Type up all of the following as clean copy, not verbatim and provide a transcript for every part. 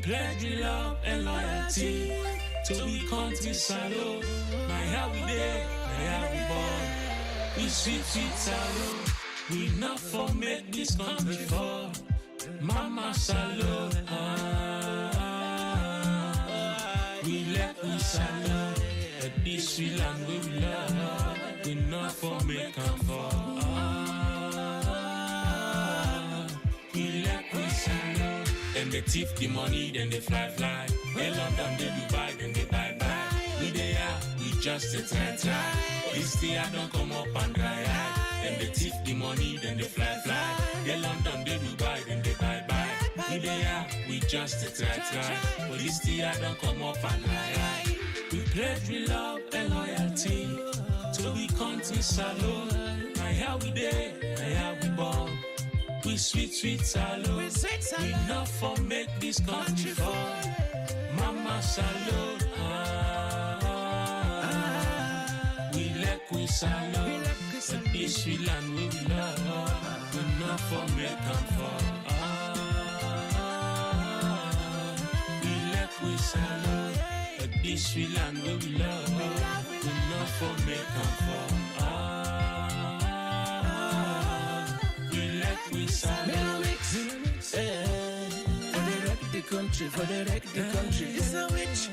pledge love and loyalty to the country salute. My how we there, my how we born. We sweet salute. We not for make this country fall. Mama salute. We let we salute. At this we land we love. We not for make them fall. We let we salute. Then they thief the money, then they fly. They London, they Dubai, then they buy. We there, we just a try. This day I don't come up and dry eye. Then they thief the money, then they fly. They London, they Dubai, then they buy. We there, we just a try. But this day I don't come up and dry eye. We pledge we love and loyalty to the country salute. My how we there, my how we born. We sweet salute. We not for make this country fall. Mama salute. We let we salute. At this we land we love. We not for make them fall. We let we salute. At this we land we love. We not for make them fall. We let we salute. Country, for the wreck the country. It's a witch.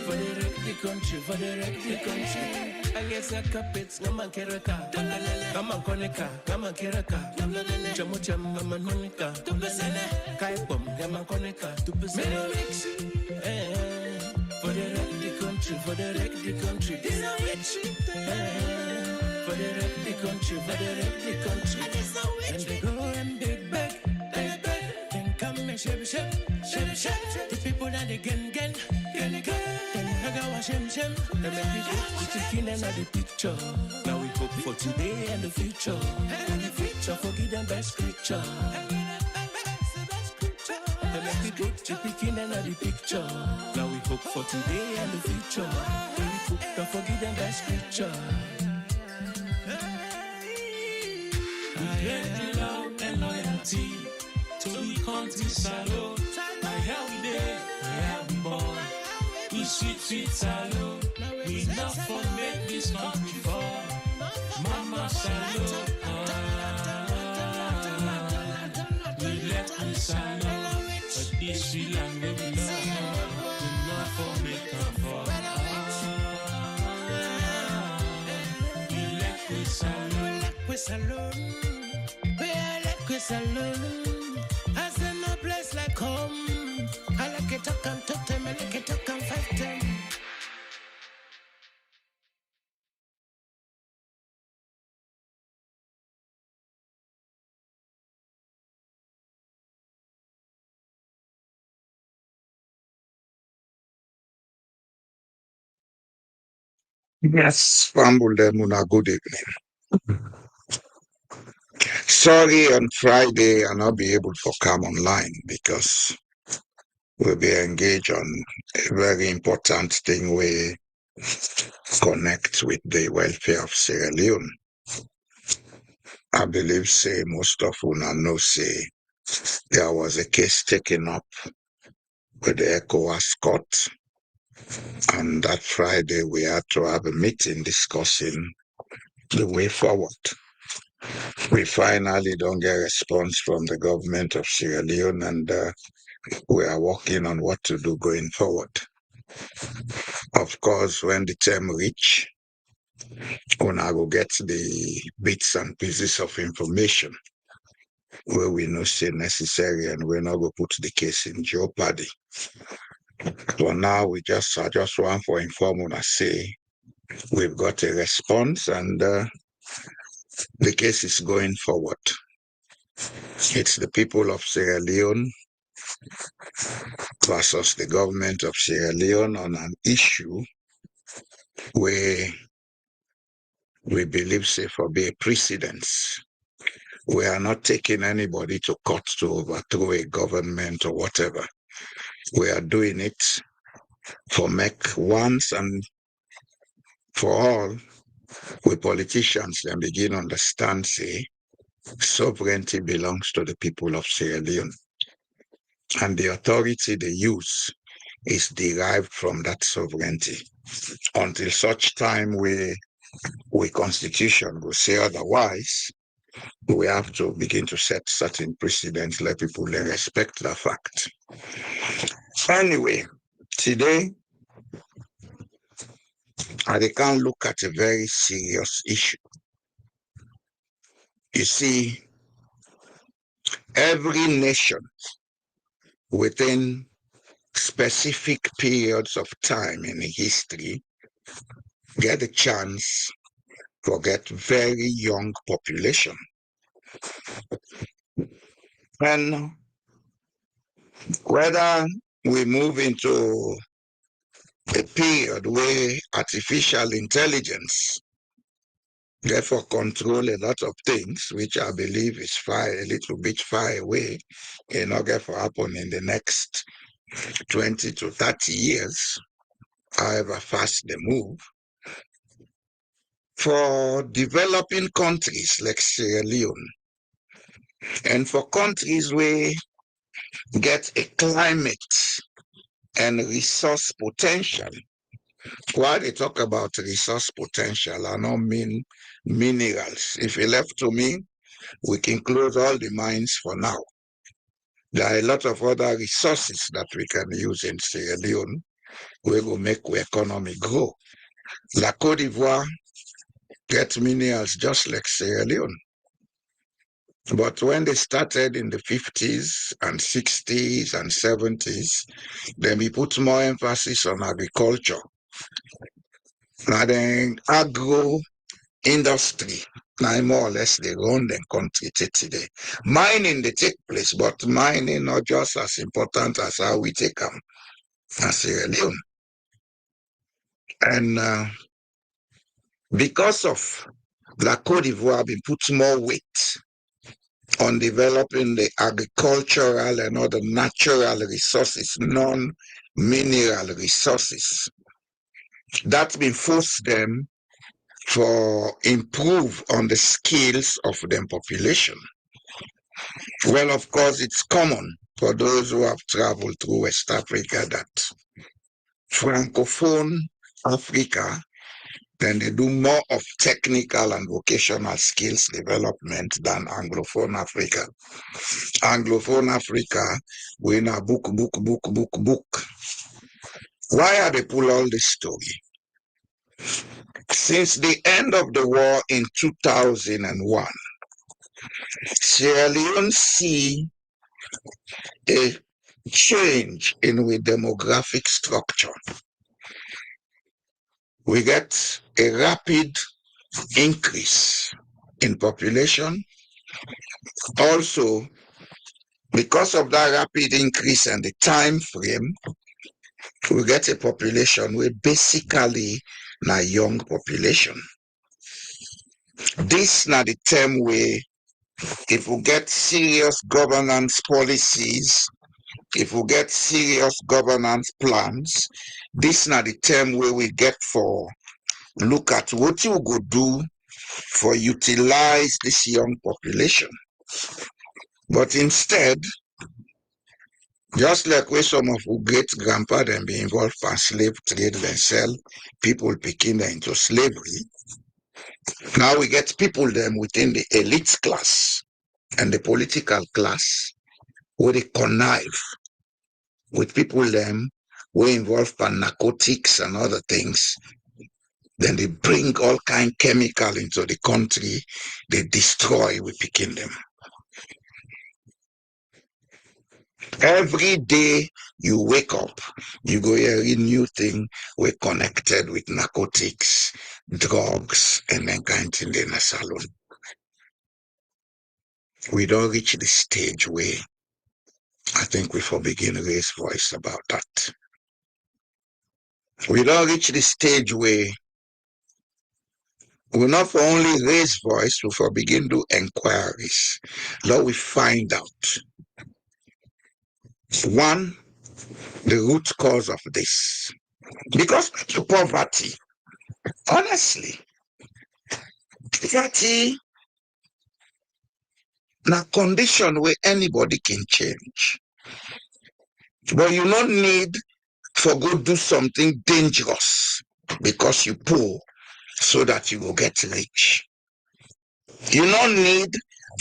For the wreck the country, for the wreck the country. I guess I carpets, Gaman Keraka, Gaman Koneka, Gaman Keraka, Jamucham, Gaman Monica, Kai Bomb, Gaman Koneka, Mix. For the wreck the country, for the wreck the country. It's a witch. For the wreck the country, for the wreck the country. It's a witch. And they go and they beg. Shim. The people that they gen. Then I go shim. They make me go to chicken and the picture. Now we hope for today and the future. And the future, forgive them best creature. They make me go to chicken and the picture. Now we hope for today and the future. We hope to forgive them best creature. We pledge love and loyalty to the country salute. My how we there, my how we born. We sweet salute. We not for make this country fall. Mama salute. We let we salute. But this we land we love. We not for make them fall. We let we salute. We let we salute. As in no place like home. I like it talk and talk them, I like it talk and fight them. Yes, Pambul good evening. Sorry, on Friday I'll not be able to come online because we'll be engaged on a very important thing we connect with the welfare of Sierra Leone. I believe, say, most of you know, say, there was a case taken up with the ECOWAS court, and that Friday we had to have a meeting discussing the way forward. We finally don't get a response from the government of Sierra Leone, and we are working on what to do going forward. Of course, when the term reach, I will get the bits and pieces of information where we know say necessary, and we're not going to put the case in jeopardy. So now I just want to inform you, say we've got a response, and the case is going forward. It's the people of Sierra Leone versus the government of Sierra Leone on an issue where we believe say for be a precedence. We are not taking anybody to court to overthrow a government or whatever. We are doing it for make once and for all, we politicians then begin understand, say, sovereignty belongs to the people of Sierra Leone. and the authority they use is derived from that sovereignty. Until such time we constitution will say otherwise, we have to begin to set certain precedents, let people respect the fact. Anyway, today I can look at a very serious issue. You see, every nation within specific periods of time in history get a chance to get very young population. And whether we move into a period where artificial intelligence therefore control a lot of things, which I believe is a little bit far away, not going to happen in the next 20 to 30 years, however fast they move. For developing countries like Sierra Leone, and for countries where get a climate and resource potential. Why they talk about resource potential, I don't mean minerals. If you left to me, we can close all the mines for now. There are a lot of other resources that we can use in Sierra Leone. We will make the economy grow. La Côte d'Ivoire get minerals just like Sierra Leone. But when they started in the 50s and 60s and 70s, then we put more emphasis on agriculture. Now then agro industry, now more or less they run the country today. Mining they take place, but mining not just as important as how we take them as Sierra Leone. And because of La Côte d'Ivoire been put more weight on developing the agricultural and other natural resources, non-mineral resources, that's been forced them for improve on the skills of the population. Well, of course, it's common for those who have traveled through West Africa that Francophone Africa, then they do more of technical and vocational skills development than Anglophone Africa. Anglophone Africa, we now book. Why are they pull all this story? Since the end of the war in 2001, Sierra Leone see a change in the demographic structure. We get a rapid increase in population. Also, because of that rapid increase and the time frame, we get a population where basically a young population. This na the term where if we get serious governance policies, if we get serious governance plans, this na the term where we get for look at what you go do for utilize this young population. But instead, just like where some of our great grandpa then be involved in slave trade and sell people picking them into slavery, now we get people them within the elite class and the political class where they connive with people them who are involved in narcotics and other things. Then they bring all kind of chemical into the country, they destroy, we picking them. Every day you wake up, you go hear a new thing, we're connected with narcotics, drugs, and then kind of thing in a salon. We don't reach the stage where I think we for begin raise voice about that. We don't reach the stage where we not for only raise voice, we for begin do inquiries. Now we find out. One, the root cause of this. Because poverty, honestly, poverty na condition where anybody can change. But you don't need for go do something dangerous because you poor so that you will get rich. You don't need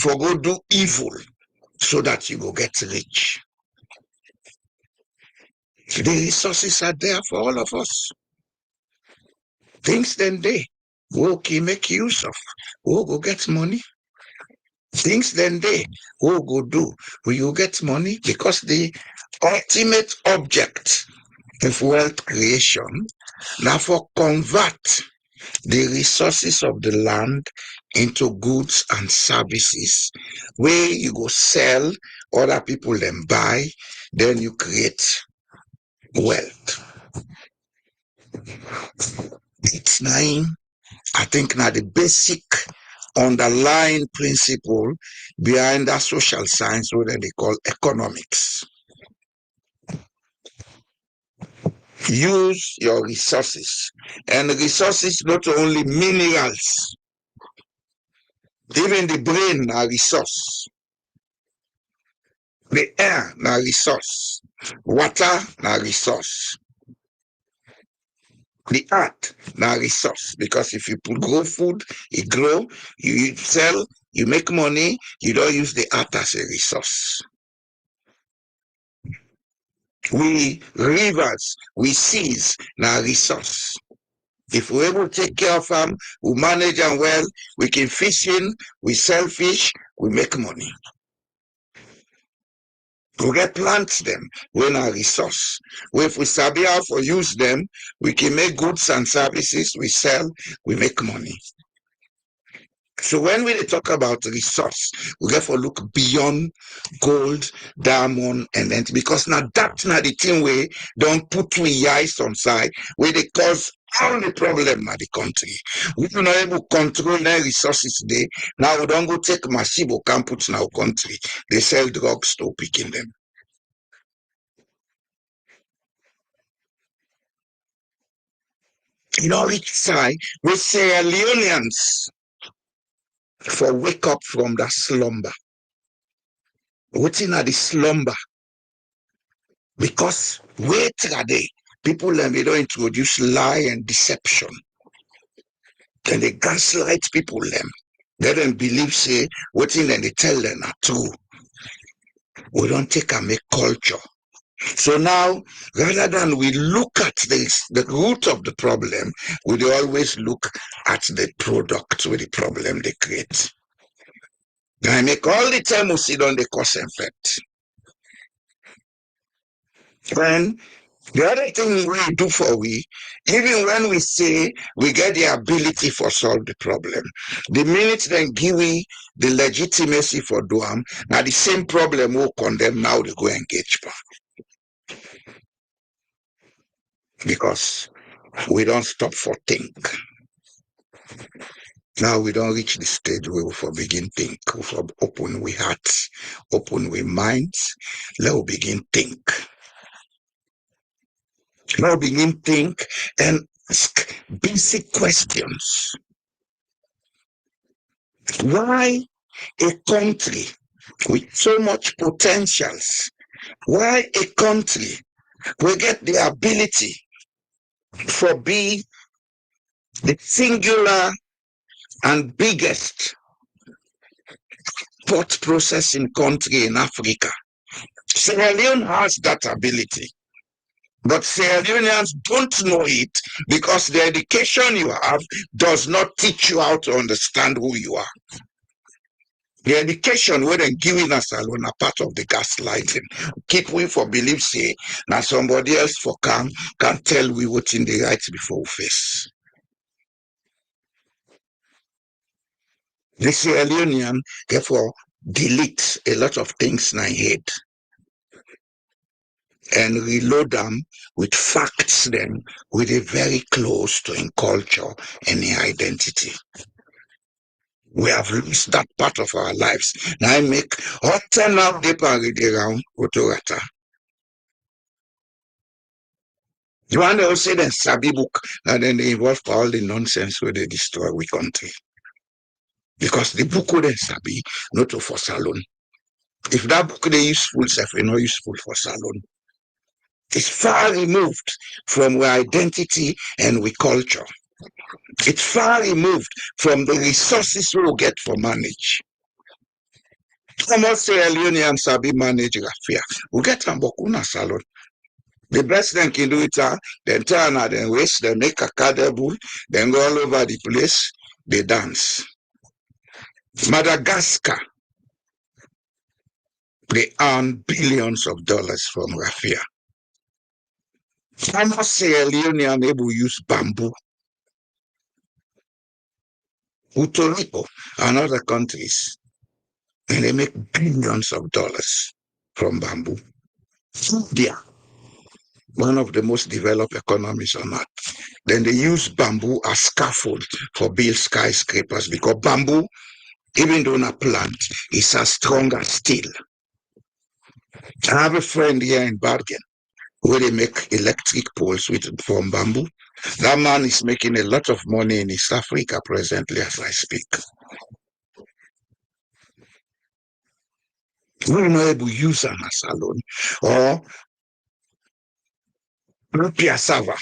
for go do evil so that you will get rich. The resources are there for all of us. Things then they will make use of. We'll go get money. Things then they will go do. Will you get money? Because the ultimate object of wealth creation, therefore convert the resources of the land into goods and services where you go sell, other people then buy, then you create wealth. It's nine. I think now the basic underlying principle behind that social science, what they call economics. Use your resources, and resources not only minerals, even the brain are resource, the air na resource, water na resource, the earth na resource, because if you grow food, it grow, you sell, you make money, you don't use the earth as a resource. We rivers, we seas na resource. If we're able to take care of them, we manage them well, we can fish in, we sell fish, we make money. We get plants them when our resource. Well, if we sabi how to use them, we can make goods and services, we sell, we make money. So when we talk about resource, we have to look beyond gold, diamond, and then because now that's not the thing we don't put we eyes on side where they cause all the problem at the country. We are not able to control their resources today. Now we don't go take Masibo can put in our country. They sell drugs to picking them. You know, each side we Sierra Leoneans for wake up from that slumber. Waiting at the slumber. Because wait a day, people they don't introduce lie and deception. Then they gaslight people them. They don't believe say what thing they tell them are true. We don't take and make culture. So now, rather than we look at the root of the problem, we always look at the product with the problem they create. I make all the time we sit on the cause and effect. And the other thing we do for we, even when we say we get the ability for solve the problem, the minute then give we the legitimacy for do them, now the same problem will condemn now they go engage back. Because we don't stop for think. Now we don't reach the stage where we for begin think, we for open we hearts, open we minds, let we begin think. Now begin think and ask basic questions. Why a country with so much potentials, why a country will get the ability for be the singular and biggest pot processing country in Africa? Sierra Leone has that ability. But Sierra Leoneans don't know it because the education you have does not teach you how to understand who you are. The education where they giving us alone are part of the gaslighting. Keep we for belief say now somebody else for can tell we what's in the right before we face. The Sierra Leonean therefore delete a lot of things in their head and reload them with facts then with a very close to in culture and in identity. We have lost that part of our lives. Now I make all turn out the parade around Otorata. You want to say then Sabi book and then they involve all the nonsense where they destroy we country. Because the book would then Sabi, not for salon. If that book they useful, self, not useful for salon. It's far removed from our identity and we culture. It's far removed from the resources we will get for manage. Almost Sierra Leoneans sabi manage affair. We get them bokuna salon. The best thing can do it, then turn out and waste, they make a cadable, then go all over the place, they dance. Madagascar, they earn billions of dollars from raffia. Almost Sierra Leonean able to use bamboo. Puerto Rico and other countries, and they make billions of dollars from bamboo. India, one of the most developed economies on earth. Then they use bamboo as scaffold for build skyscrapers because bamboo, even though not plant, is as strong as steel. I have a friend here in Bergen where they make electric poles from bamboo. That man is making a lot of money in East Africa presently as I speak. We're not able to use them as alone. Or piassava,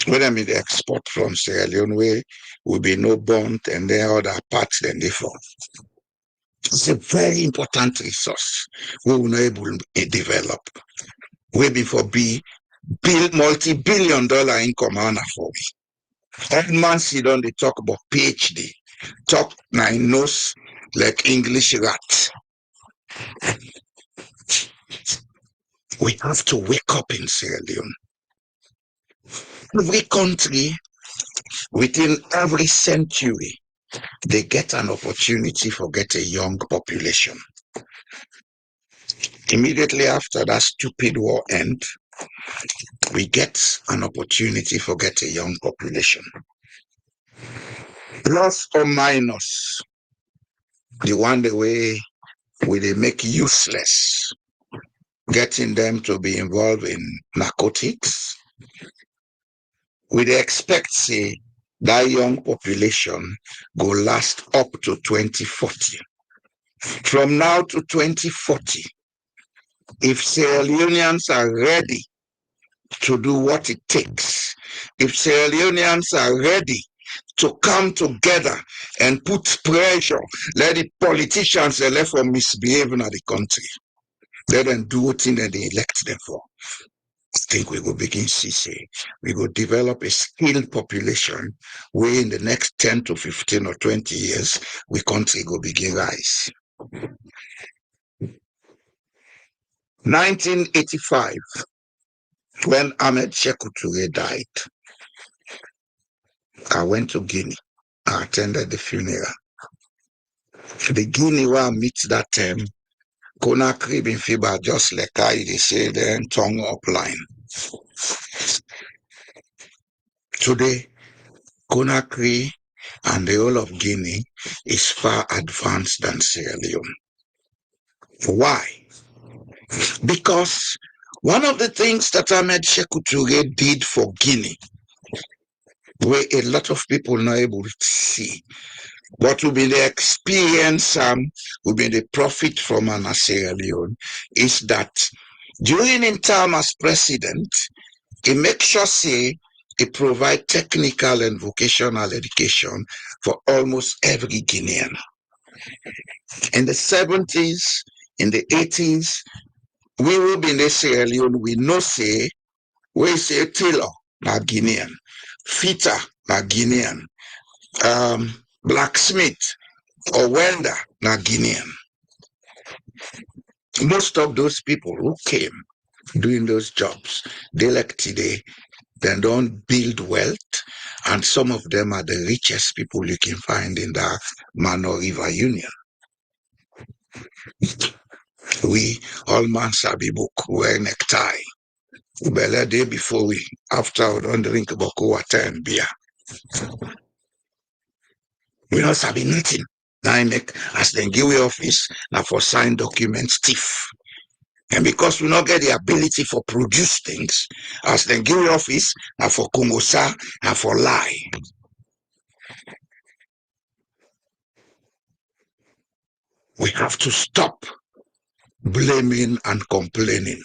when I mean the export from Sierra Leone, where will be no bond and then other parts than they form. It's a very important resource we will not able to develop. We before be build multi-billion-dollar income on for me. All man sit down, they talk about PhD, talk nine nose like English rat. We have to wake up in Sierra Leone. Every country, within every century, they get an opportunity for get a young population. Immediately after that stupid war end, we get an opportunity for get a young population. Plus or minus, the one the way we they make useless, getting them to be involved in narcotics. We they expect say that young population go last up to 2040. From now to 2040, if Sierra Leoneans are ready to do what it takes, if Sierra Leoneans are ready to come together and put pressure, let the politicians elect for misbehaving at the country, let them do what thing that they elect them for. I think we will begin to see, we will develop a skilled population where in the next 10 to 15 or 20 years, we country will begin rise. 1985, when Ahmed Sekou Touré died, I went to Guinea. I attended the funeral. The Guinea where I meet that time, Conakry bin Fiba Jos Leijdekkers, they say then tongue up line. Today, Conakry and the whole of Guinea is far advanced than Sierra Leone. Why? Because one of the things that Ahmed Sekou Touré did for Guinea, where a lot of people are not able to see, what will be the experience, will be the profit from an Sierra Leone, is that during his time as president, he makes sure say he provide technical and vocational education for almost every Guinean. In the 70s, in the 80s, we will be in the Sierra Leone, we know say, we say tailor, na Guinean, fitter, na Guinean, blacksmith, or welder, na Guinean. Most of those people who came doing those jobs, they like today, they don't build wealth, and some of them are the richest people you can find in the Mano River Union. We, all man sabi book, wear necktie. Bella day before we, after we don't drink boko water and beer. We don't sabi nothing. Now make as then give we office, now for sign documents stiff. And because we not get the ability for produce things, as then give we office, now for Kongosa, and for lie. We have to stop blaming and complaining.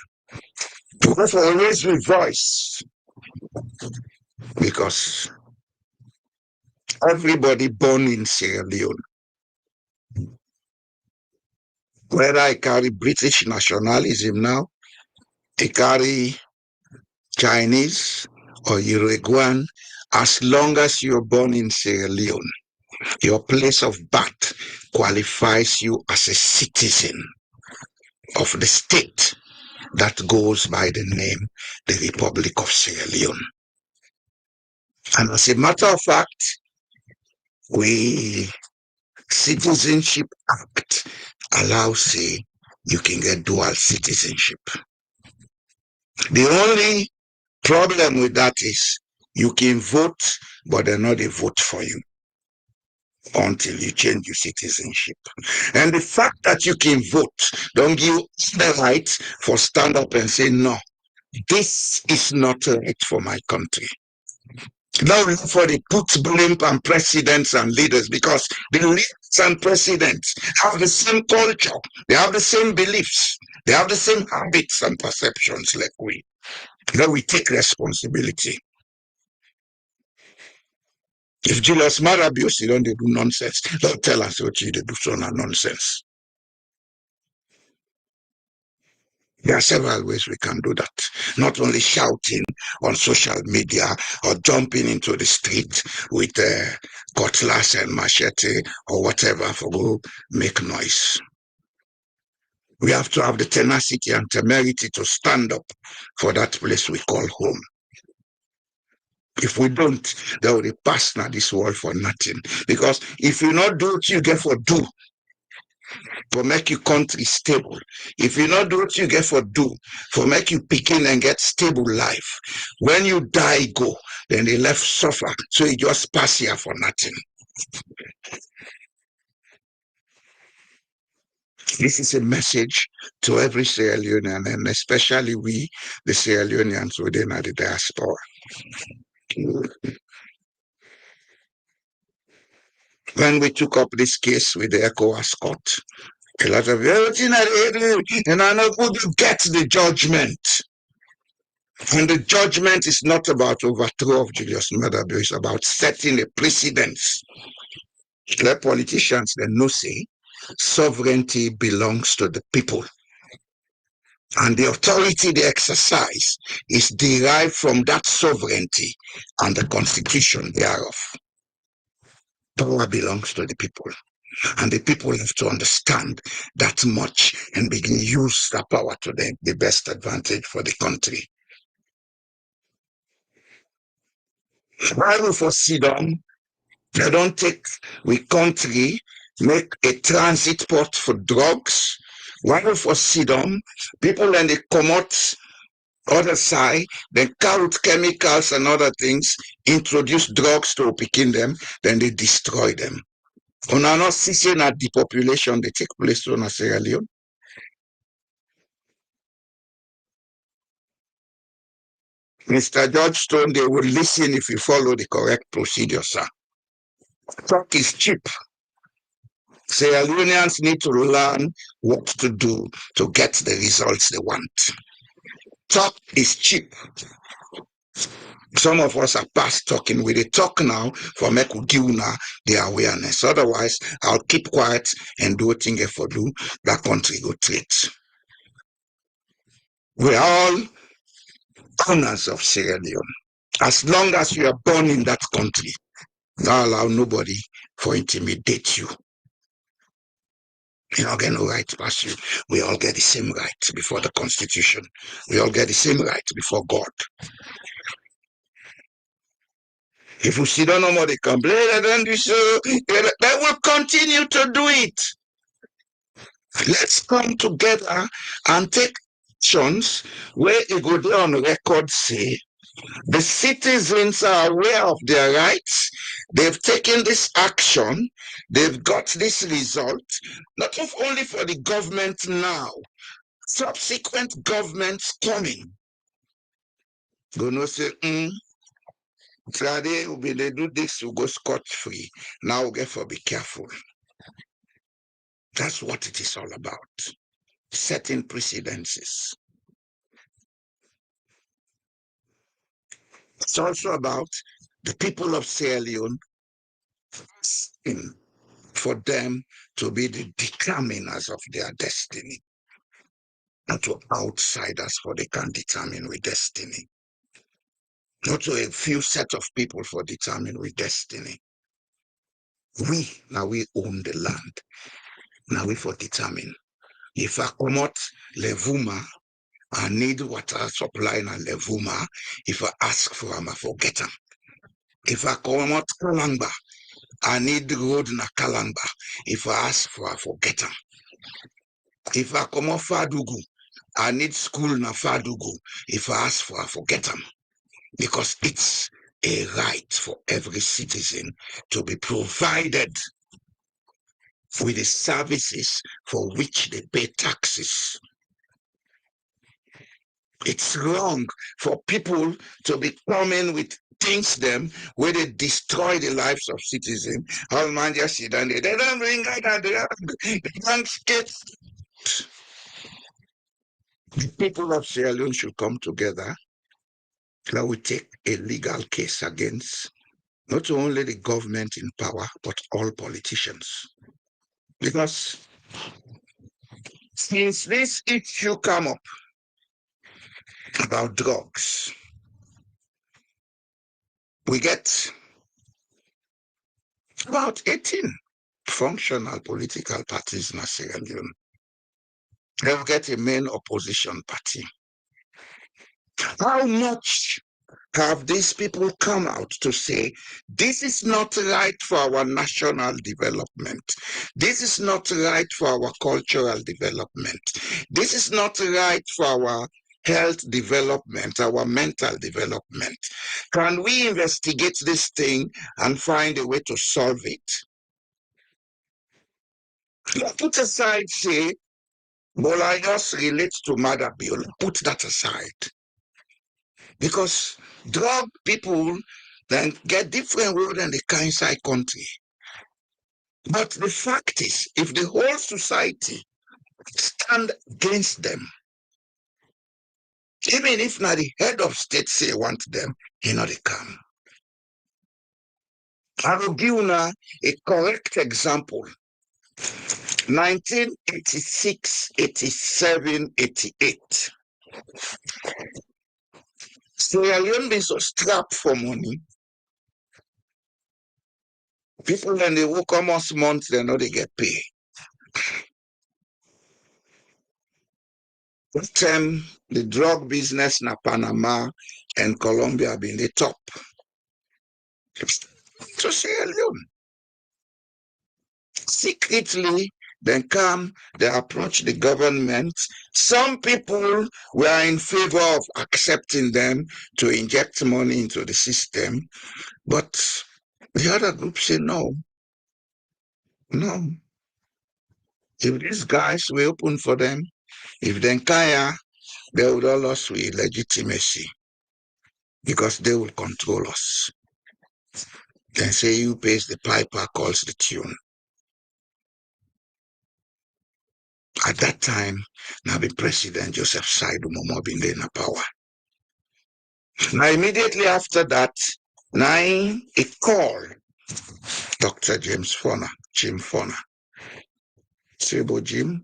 To therefore raise your voice, because everybody born in Sierra Leone, whether I carry British nationalism now, I carry Chinese or Uruguayan, as long as you're born in Sierra Leone, your place of birth qualifies you as a citizen of the state that goes by the name the Republic of Sierra Leone. And as a matter of fact, we Citizenship Act allows you can get dual citizenship. The only problem with that is you can vote, but they're not a vote for you until you change your citizenship. And the fact that you can vote don't give you the right for stand up and say, no, this is not right for my country. Now for the put blame on presidents and leaders, because the leaders and presidents have the same culture, they have the same beliefs, they have the same habits and perceptions like we. Then we take responsibility. If Julius Matter abuse, don't they do nonsense? Don't tell us what you do so nonsense. There are several ways we can do that. Not only shouting on social media or jumping into the street with cutlass and machete or whatever for go make noise. We have to have the tenacity and temerity to stand up for that place we call home. If we don't, they will pass now this world for nothing. Because if you not do what you get for do, for make your country stable. If you not do what you get for do, for make you begin and get stable life. When you die, go, then they left suffer. So you just pass here for nothing. This is a message to every Sierra Leonean, and especially we, the Sierra Leoneans within the diaspora. When we took up this case with the ECOWAS court, a lot of everything and I know who get the judgment. And the judgment is not about overthrow of Julius Maada, it's about setting a precedence. Let politicians then know say sovereignty belongs to the people. And the authority they exercise is derived from that sovereignty and the constitution thereof. Power belongs to the people. And the people have to understand that much and begin to use that power to the best advantage for the country. While we foresee them, they don't take we country, make a transit port for drugs. While we foresee them, people then they come out other side, they carry chemicals and other things, introduce drugs to picking them, then they destroy them. On are not seeing at the population they take place on Sierra Leone. Mr. George Stone, they will listen if you follow the correct procedure, sir. Talk is cheap. Sierra Leoneans need to learn what to do to get the results they want. Talk is cheap. Some of us are past talking. We talk now for make we give now the awareness. Otherwise, I'll keep quiet and do what thing for do. That country go treat. We are all owners of Sierra Leone. As long as you are born in that country, don't allow nobody for intimidate you. You don't get no right past you. We all get the same right before the Constitution. We all get the same right before God. If we see don't know more they complain, then they will continue to do it. Let's come together and take actions where it go there on record say the citizens are aware of their rights. They've taken this action. They've got this result, not only for the government now, subsequent governments coming. Gonna say, Friday, they do this, we go scot-free. Now we get for be careful. That's what it is all about. Setting precedences. It's also about the people of Sierra Leone for them to be the determiners of their destiny, not to outsiders for they can determine with destiny, not to a few set of people for determine with destiny. Now we own the land. Now we for determine. If I come out Levuma, I need water supply in Levuma. If I ask for them, I forget them. If I come out Kalangba, I need road na Kalangba. If I ask for, I forget them. If I come out Fadugu, I need school na Fadugu. If I ask for, I forget them. Because it's a right for every citizen to be provided with the services for which they pay taxes. It's wrong for people to be coming with things them where they destroy the lives of citizens. All man just sit down there. They don't bring that. They don't skate. The people of Sierra Leone should come together. Now we take a legal case against not only the government in power, but all politicians. Because since this issue come up about drugs, we get about 18 functional political parties in Sierra Leone. They'll get a main opposition party. How much have these people come out to say, this is not right for our national development. This is not right for our cultural development. This is not right for our health development, our mental development. Can we investigate this thing and find a way to solve it? Put aside, say, Bolayos relates to murder bill. Put that aside. Because drug people then get different road than the kind inside country. But the fact is, if the whole society stand against them, even if not the head of state say want them, you know they come. I will give you now a correct example. 1986, 87, 88. Sierra Leone been so strapped for money. People when they work almost months, they know they get paid. That time, the drug business in Panama and Colombia been the top. So Sierra Leone. Secretly, then come, they approach the government. Some people were in favor of accepting them to inject money into the system, but the other group say no. No. If these guys were open for them, if they kaya, they would all lose with legitimacy because they will control us. Then say you pays the piper, calls the tune. At that time, now the President Joseph Saidu Momo been in power. Now immediately after that, now he called Dr. Jim Fona. Say, but Jim,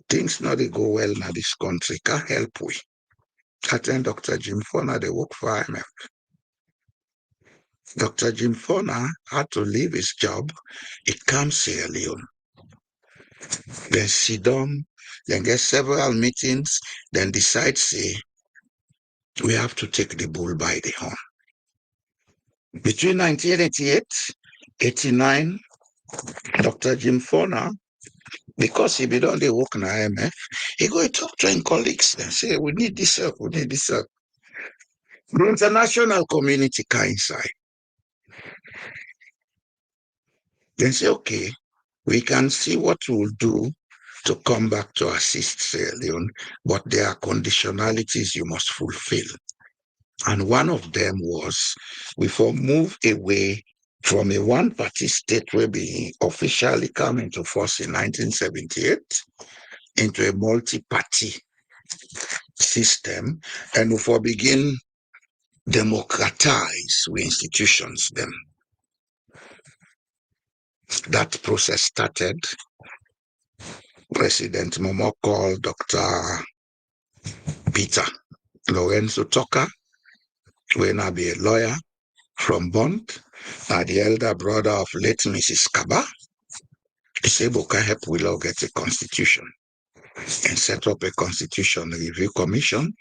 things not they go well in this country, can't help we. At then Dr. Jim Fona, they work for IMF. Dr. Jim Fona had to leave his job. He comes Sierra Leone. Then sit down, then get several meetings, then decide, say, we have to take the bull by the horn. Between 1988, 89, Dr. Jim Fona, because he be done the work in IMF, he go talk to his colleagues and say, we need this help, we need this help. The international community can inside. Then say, okay, we can see what we'll do to come back to assist Sierra Leone, but there are conditionalities you must fulfill. And one of them was we will move away from a one-party state where we officially come into force in 1978 into a multi-party system, and we will begin democratize we institutions them. That process started. President Momo called Dr. Peter Lorenzo Tucker, who will now be a lawyer from Bond, the elder brother of late Mrs. Kaba. He said, "Boka help we all get a constitution," and set up a constitution review commission.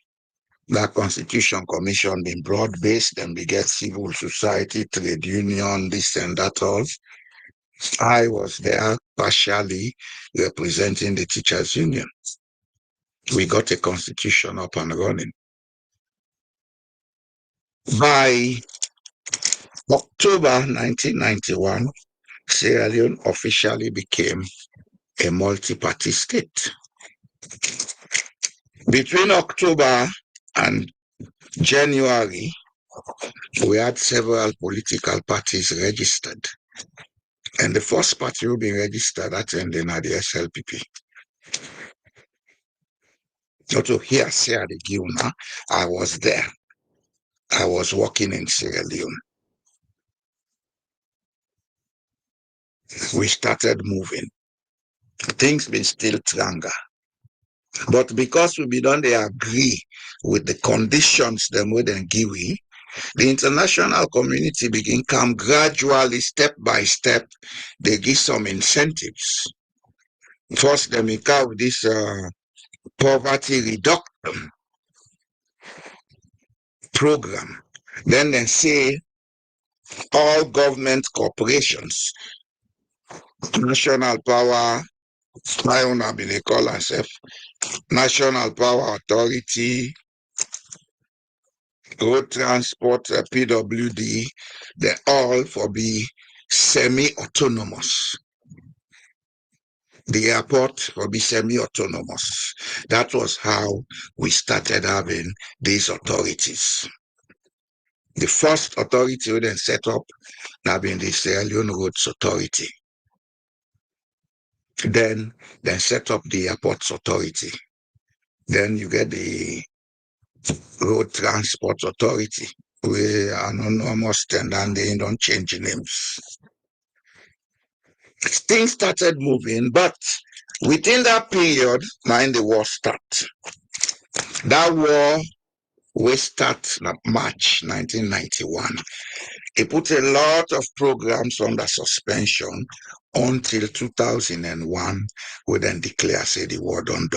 That constitution commission being broad-based, and we get civil society, trade union, this and that all. I was there partially representing the teachers union. We got a constitution up and running. By October 1991, Sierra Leone officially became a multi-party state. Between October and January, we had several political parties registered. And the first party who been registered attending at the SLPP. So to hear Sierra Leone, I was there. I was working in Sierra Leone. We started moving. Things been still stronger. But because we don't agree with the conditions them with them give we, the international community begin come gradually, step by step. They give some incentives. First, they make out this poverty reduction program. Then they say all government corporations, national power, I don't know, they call ourselves National Power Authority, Road Transport, PWD, they all for be semi-autonomous. The airport will be semi-autonomous. That was how we started having these authorities. The first authority we then set up have been the Sierra Leone Roads Authority. Then set up the Airports Authority. Then you get the Road Transport Authority. We are anonymous and then they don't change names. Things started moving, but within that period, mind the war start. That war we start in March 1991. It put a lot of programs under suspension until 2001. We then declare say the war done,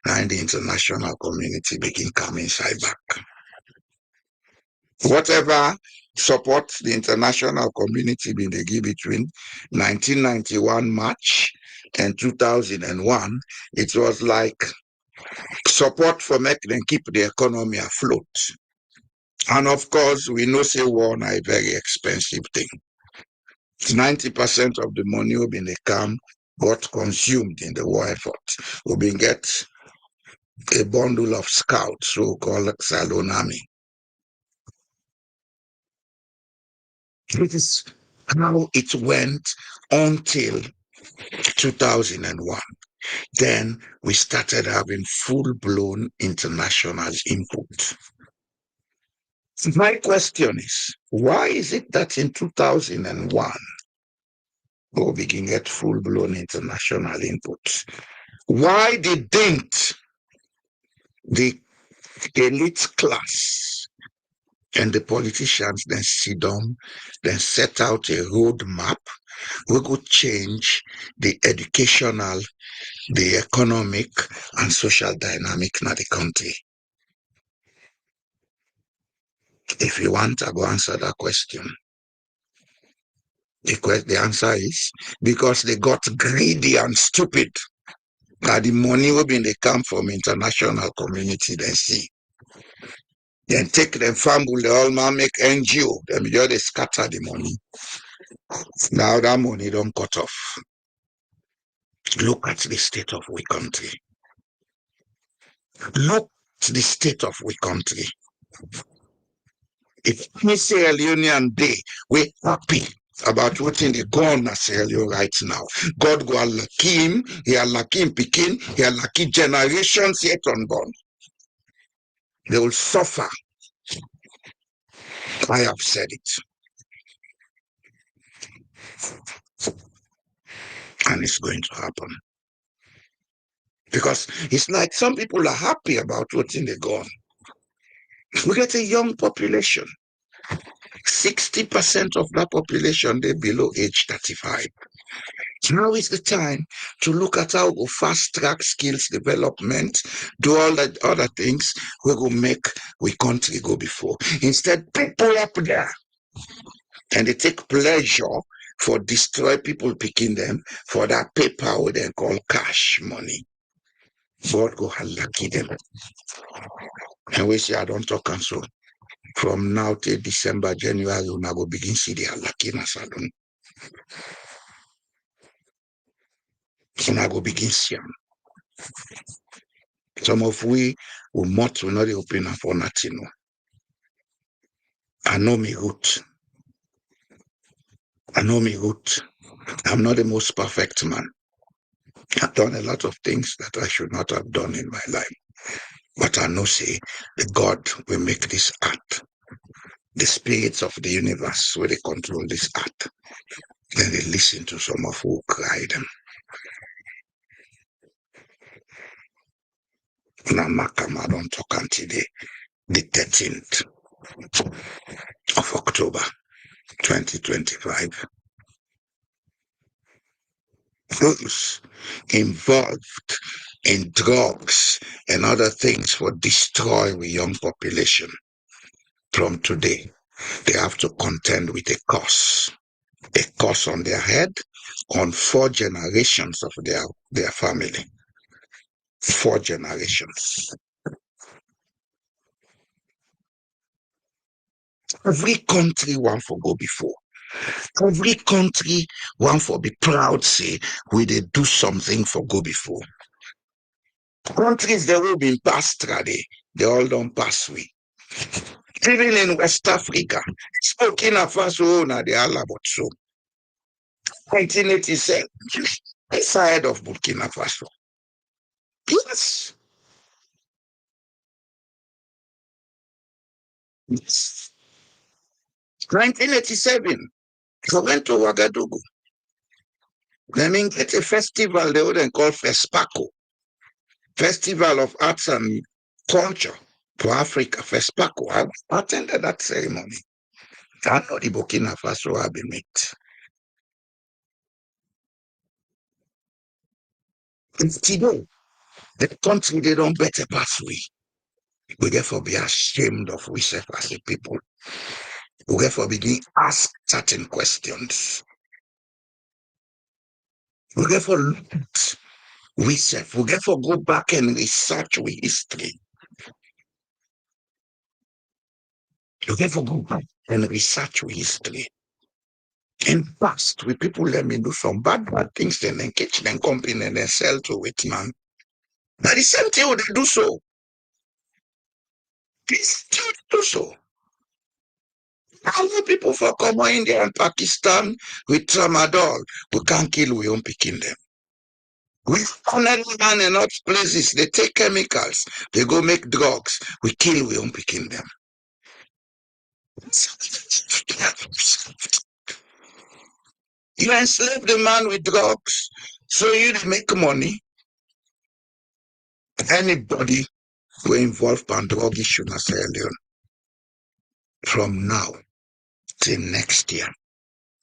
and the international community begin coming inside back. Whatever support the international community been they give between 1991 March and 2001, it was like support for make them keep the economy afloat. And of course, we know say war is a very expensive thing. 90% of the money will be in the camp got consumed in the war effort. We been get a bundle of scouts who call it Salon Army. It is how it went until 2001. Then we started having full-blown international input. My question is, why is it that in 2001, we begin get full-blown international input? Why didn't the elite class and the politicians then sit down, then set out a roadmap? We could change the educational, the economic, and social dynamic in the country. If you want, I go answer that question. The answer is because they got greedy and stupid. That the money will be in the camp from international community, they see. Then take them family, they all man make NGO, them just scatter the money. Now that money don't cut off. Look at the state of we country. Look at the state of we country. If any Sierra Leonean day, we're happy about what in the gun at Sierra Leone right now. God go lucky him, he lucky him picking, he lucky generations yet unborn. They will suffer. I have said it. And it's going to happen. Because it's like some people are happy about what's in the gun. We get a young population. 60% of that population, they're below age 35. Now is the time to look at how we fast track skills development, do all the other things we will make we country go before. Instead, people up there and they take pleasure for destroy people picking them for that paper what they call cash money. God go lucky them. And we say I don't talk and so. From now till December, January, we now go begin see the luckiness alone. So now go begin see them. Some of we will not open up for nothing. I know me root. I know me root. I'm not the most perfect man. I've done a lot of things that I should not have done in my life. But I know, say, the God will make this art. The spirits of the universe where they control this art. Then they listen to some of who cry them. Namakama don't talk until the 13th of October 2025. Those involved in drugs and other things for destroy the young population from today, they have to contend with a curse on their head, on 4 generations of their family. 4 generations. Every country want for go before. Every country want for be proud, say, we they do something for go before. Countries that will be past already, they all don't pass we. Even in West Africa, Burkina Faso, na the Alabot so. 1987, it's ahead of Burkina Faso. Yes. Yes. 1987, I went to Ouagadougou. Then in get a festival they would call FESPACO, Festival of Arts and Culture for Africa, FESPACO. I attended that ceremony. I know the Burkina Faso have been met. And today, the country they don't better pass we. We therefore be ashamed of ourselves as a people. We therefore begin ask certain questions. We therefore look at ourselves. We therefore go back and research with history. We therefore go back and research with history. In past, we people let me do some bad things, then catch them company and then sell to it, man. Now the same thing they do so. This do so. How many people for come India and Pakistan with tramadol, we can't kill we own picking them. With honorary man in other places, they take chemicals, they go make drugs, we kill we own picking them. You enslave the man with drugs, so you make money. Anybody who involved in drug issue in Sierra Leone, from now till next year,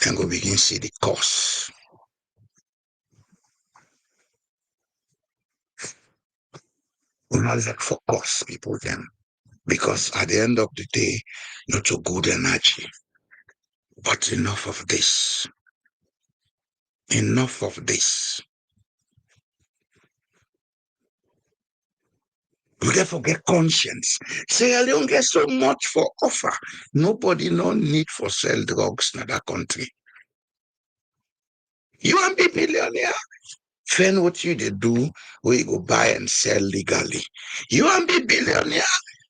then go begin see the cost. We not let for cost people then. Because at the end of the day, not a good energy. But enough of this. Enough of this. We therefore get conscience. Say, I don't get so much for offer. Nobody no need for sell drugs in that country. You want to be millionaire? Find what you they do where you go buy and sell legally. You want to be billionaire?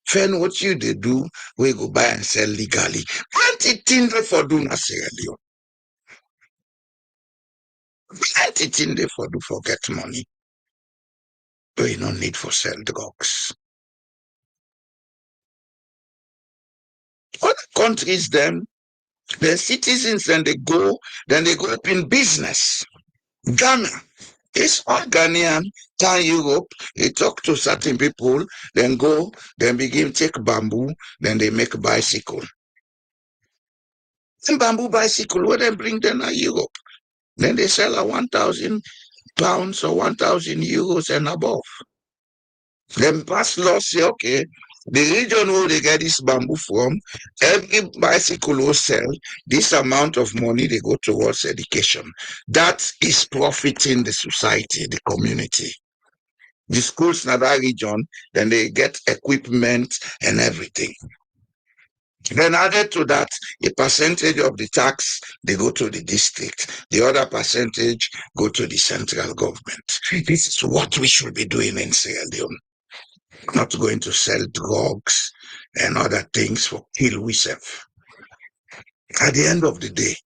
Find what you they do where you go buy and sell legally. Plenty things they for do na Sierra Leone. Plenty things they for do for get money. But you no need for sell drugs. Other countries, them, the citizens, then they go up in business. Ghana, it's all Ghanaian, turn Europe, they talk to certain people, then go, then begin take bamboo, then they make bicycle. And bamboo bicycle, where they bring them to Europe. Then they sell at 1,000 pounds or 1,000 euros and above. Then pass law say, okay, the region where they get this bamboo from, every bicycle will sell this amount of money, they go towards education. That is profiting the society, the community. The schools in that region, then they get equipment and everything. Then added to that, a percentage of the tax, they go to the district. The other percentage go to the central government. This is what we should be doing in Sierra Leone. Not going to sell drugs and other things for kill ourselves. At the end of the day,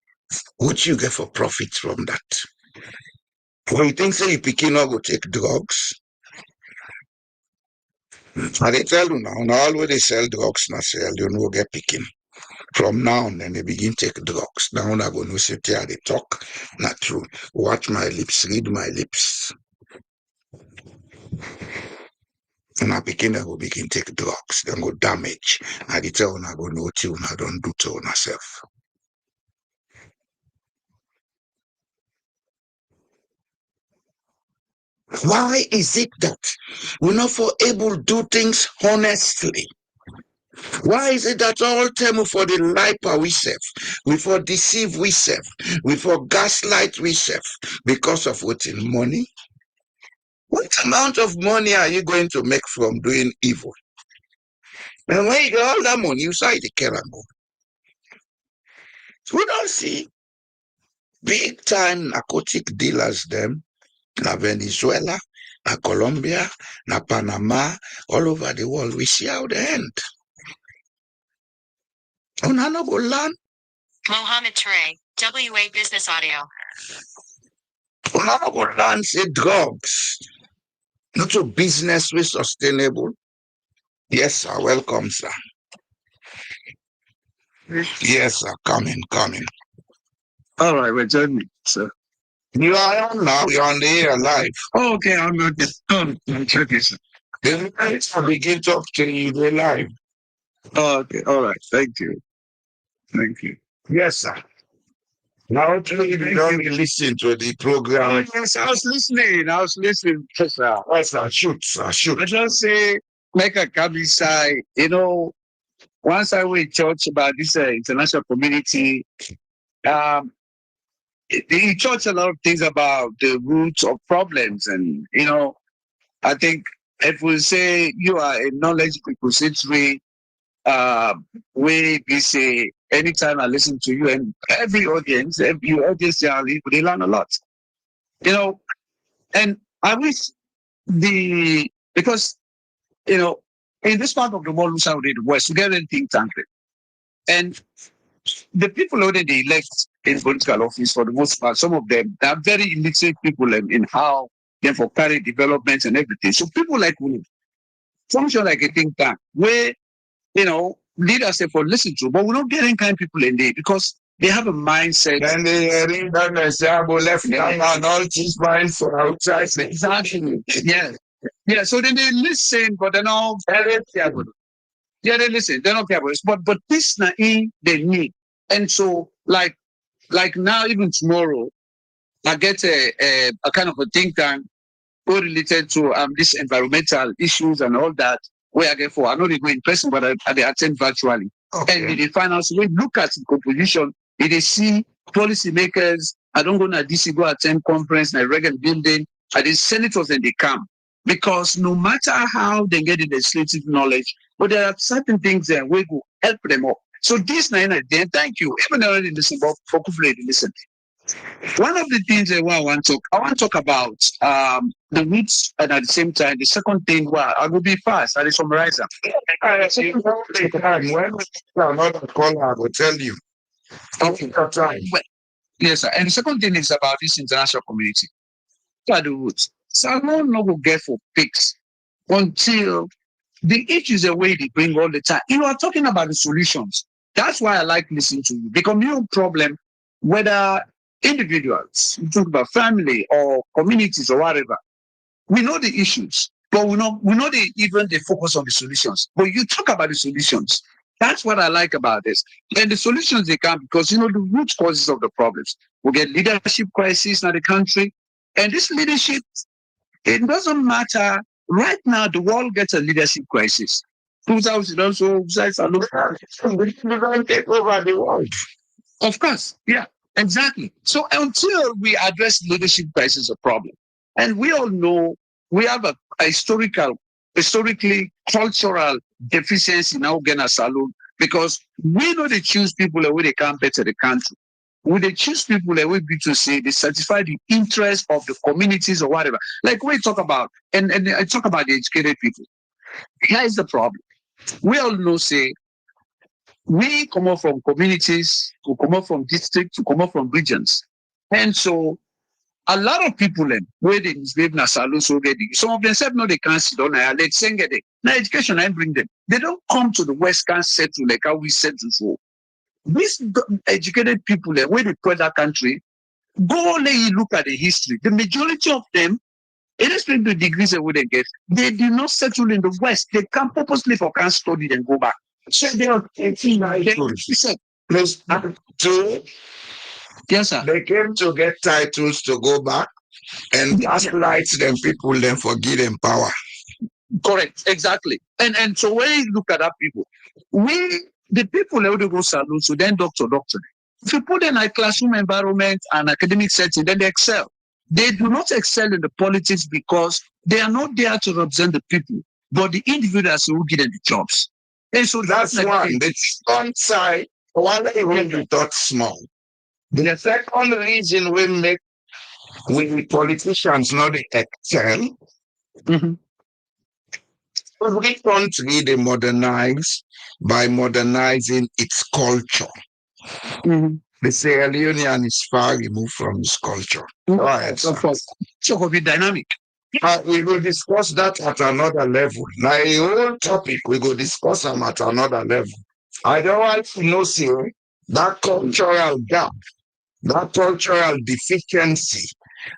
what you get for profit from that? When you think say you picking up go take drugs, and they tell you now all where they sell drugs now Sierra Leone will get picking. From now on, then they begin take drugs. Now I'm going to sit here, they talk, not true. Watch my lips, read my lips. And I begin to begin take drugs, then go damage. And they tell you, I go know you, I don't do to myself. Why is it that we're not for able to do things honestly? Why is it that all time for the lie we serve, we for deceive we serve, we for gaslight we serve because of what's in money? What amount of money are you going to make from doing evil? And when you get all that money, you say the care and go. We don't see big time narcotic dealers them na Venezuela, na Colombia, na Panama, all over the world. We see how they end. Una no go land. Mohammed Trey, WA Business Audio. Una no go land say drugs. Not to business with sustainable. Yes, sir. Welcome, sir. Yes, sir. Coming. All right, well, join me, sir. You are on now. You're on the air live. Oh, okay, I'm going to check it, sir. I begin talk to you live. Oh, okay, all right. Thank you. Yes, sir. Now, you don't listen to the program. Oh, yes, I was listening. Yes, sir. Yes, sir. Shoot. I just say, make a cabisai. Once I went to church about this international community, he taught a lot of things about the roots of problems. And, I think if we say you are a knowledge repository, we say anytime I listen to you and every audience they learn a lot. And I wish because in this part of the world, we West, we get anything tangled. And the people already elect in political office for the most part, some of them are very illiterate people in how they for carry developments and everything. So people like we function like a think tank where leaders say for listen to, but we're not getting kind of people in there because they have a mindset. And they ring down and say, I go left and all these minds for outside. Exactly. Yeah. So then they listen, but they're not very careful. Yeah, they listen. They're not careful. But this na they need. And so like now, even tomorrow, I get a kind of a think tank related to this environmental issues and all that. Where I get for, I know they go in person, but I attend virtually. Okay. And the finance, we look at the composition, they see policymakers. I don't go to DC, go attend conference, in a regular building, and the senators and they come. Because no matter how they get the legislative knowledge, but there are certain things that we will help them up. So this night, then thank you. Even already listen, but for listen. One of the things that I want to talk about the roots, and at the same time, the second thing, I will be fast. I will summarize them. When another caller, I will tell you. Okay. Yes, sir. And the second thing is about this international community. What are the roots? Salmon no go get for fix until the issues the way they bring all the time. You are talking about the solutions. That's why I like listening to you. The communal problem, whether individuals, you talk about family or communities or whatever, we know the issues, but we know even the focus on the solutions. But you talk about the solutions. That's what I like about this. And the solutions they come because the root causes of the problems. We get leadership crisis in the country, and this leadership, it doesn't matter. Right now, the world gets a leadership crisis. 2000 also, take over the world. Of course, yeah, exactly. So until we address leadership crisis, a problem, and we all know we have a historically cultural deficiency in our Ghana Salon because we know they choose people where they can't better the country. When they choose people that will be to say they satisfy the interest of the communities or whatever. Like we talk about, and I talk about the educated people. Here is the problem. We all know, say, we come up from communities, we come up from districts, we come up from regions. And so a lot of people where they misbehave na salons already, some of them said no, they can't sit down. Let's sing it. Now education I bring them. They don't come to the West, can't settle like how we settle. So these educated people where they put that country, go let you look at the history. The majority of them, irrespective of the degrees that they get, they do not settle in the West. They come purposely for can't study and go back. So they are 18%. Plus, two, yes, sir. they came to get titles to go back, and gaslights them people, then forgive them power. Correct, exactly. And so when you look at that people, the people who go salon, so then doctor. If you put them in a classroom environment and academic setting, then they excel. They do not excel in the politics because they are not there to represent the people, but the individuals who give them the jobs. And so that's one. The second side, one even be thought small. The second reason we politicians not excel. Mm-hmm. Every country they modernize by modernizing its culture. Mm-hmm. The Sierra Leonean is far removed from his culture. Right. So it will be dynamic. We will discuss that at another level. Now, a whole topic, we will discuss them at another level. I don't want to know, sir, that cultural gap, that cultural deficiency,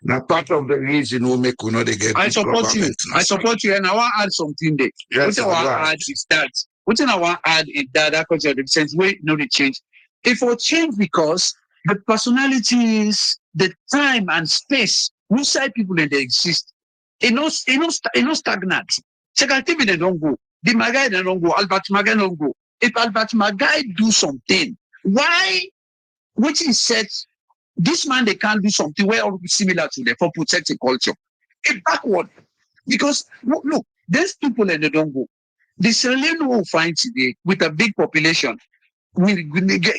now part of the reason we make they get. I support you. I support you, and I want to add something there. Yes, what I want to add is that. What I want to add is that cultural deficiency, we know the change. It will change because the personalities, the time and space, which side people that they exist, it no stagnant. Second TV they don't go. The Magai they don't go. Albert Magai don't go. If Albert Magai do something, why? Which is said, this man they can't do something where all similar to them for protect the culture. It's backward because look, there's people that they don't go. The Sierra Leone will find today with a big population. We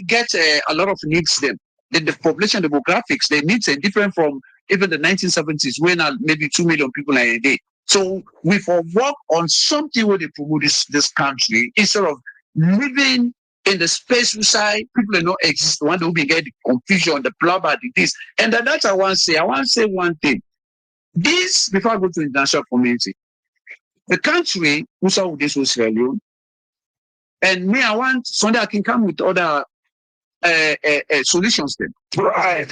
get a lot of needs them. The population demographics, their needs are different from even the 1970s when maybe 2 million people a day. So we work on something where they promote this country instead of living in the space side, people do not exist. One who get the confusion, the blubber, this. And that's I want to say one thing. This, before I go to the international community, the country, who saw this was Sierra Leone, and me, I want Sunday I can come with other solutions then. Right.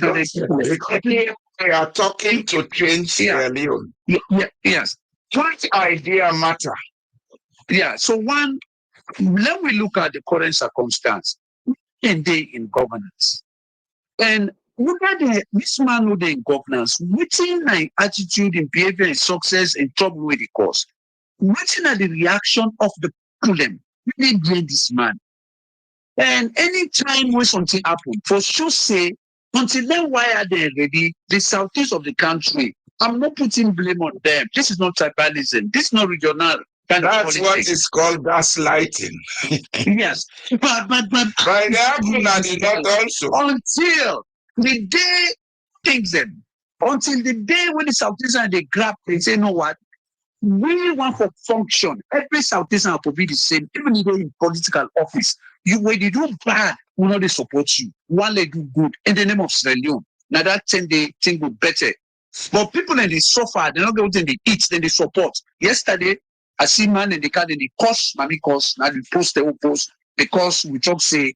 We are talking to change Sierra Leone. Yes. What idea matter? Yeah. So one, let me look at the current circumstance and they in governance. And look at this man who they in governance, within my attitude in behavior and success and trouble with the cause. Waiting at the reaction of the problem. They blame this man. And anytime when something happens, for sure say, until then, why are they ready? The southeast of the country, I'm not putting blame on them. This is not tribalism. This is not regional. That's what is called gaslighting. Yes. But by the argument, not also. Until the day takes them, until the day when the southeastern they grab, they say, know what? We want for function. Every Southeastern will be the same, even if they're in political office. When they do bad, we know they support you. One they do good in the name of Sierra Leone. Now that thing they think will better. But people in the suffer, they're not going to they eat, then they support. Yesterday, I see man in the car, then they cost, mommy cost, now they post, they will post, because we talk say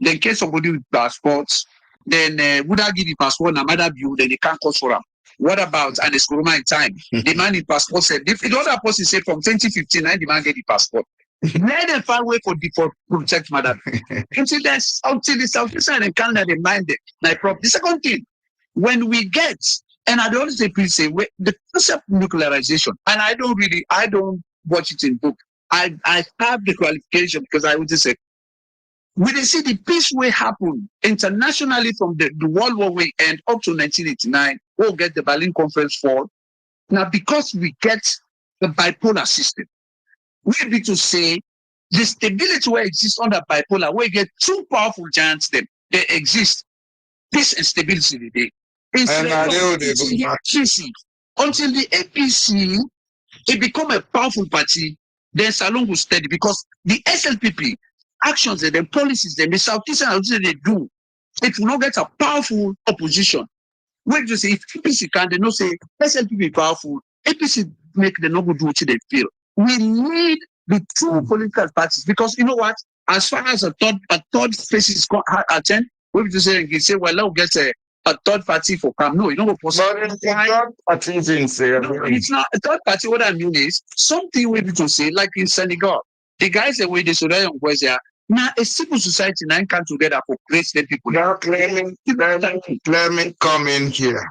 Then case somebody with passports, then would I give the passport and another view, then they can't cause for them. What about and it's Kuruma in time? The man in passport said if the other person said from 2015, the man get the passport. Let them find way for protect madam. until the Southeast and Canada they mind it. The second thing, when we get, and I don't say please say the concept of nuclearization, and I don't watch it in book. I have the qualification because I would just say we see the peace way happen internationally from the World War way end up to 1989. We'll get the Berlin Conference fall. Now, because we get the bipolar system, we need to say the stability where exists under bipolar, where you get two powerful giants, they exist. Peace and stability today. Until the APC, it become a powerful party, then Salon will steady because the SLPP actions and the policies, the Southeastern they do, it will not get a powerful opposition. When you say if APC can, they not say SLPP powerful, APC make the no do what they feel. We need the two political parties because you know what? As far as a third phase is attend, we say, well, let's get a third party for come. No, you know what possible. Third parties in Sierra Leone. No, it's not a third party. What I mean is something we to say, like in Senegal, the guys that way they should have was there. Now a civil society now come together for create the people. They are claiming come in here.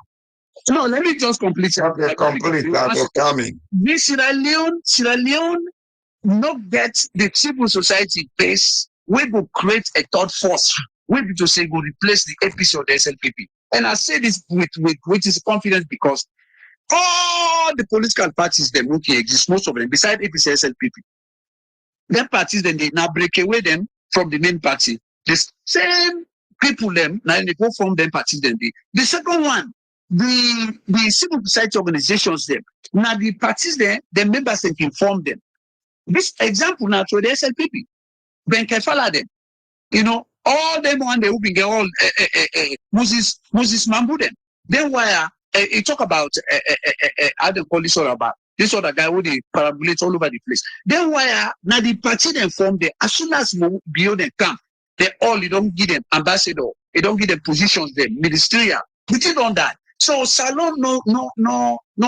No, let me just complete it. Okay, complete that coming. This Sierra Leone not get the civil society base. We will create a third force. We need to say go replace the APC or the SLPP. And I say this with confidence because all the political parties them okay exist, most of them, besides APC SLPP. Them parties then they now break away them from the main party. The same people them now they go from them parties then the second one, the civil society organizations them. Now the parties there, the members can inform them. This example now to the SLPP. Ben Kefala them. You know, all them one they will be all Moses Mambu them. Then why you talk about how they call this all about this other guy who they parabulate all over the place. Then why now the party them form there as soon as beyond them come, they all you don't give them ambassador, you don't give them positions them ministerial. We did on that. So Salon no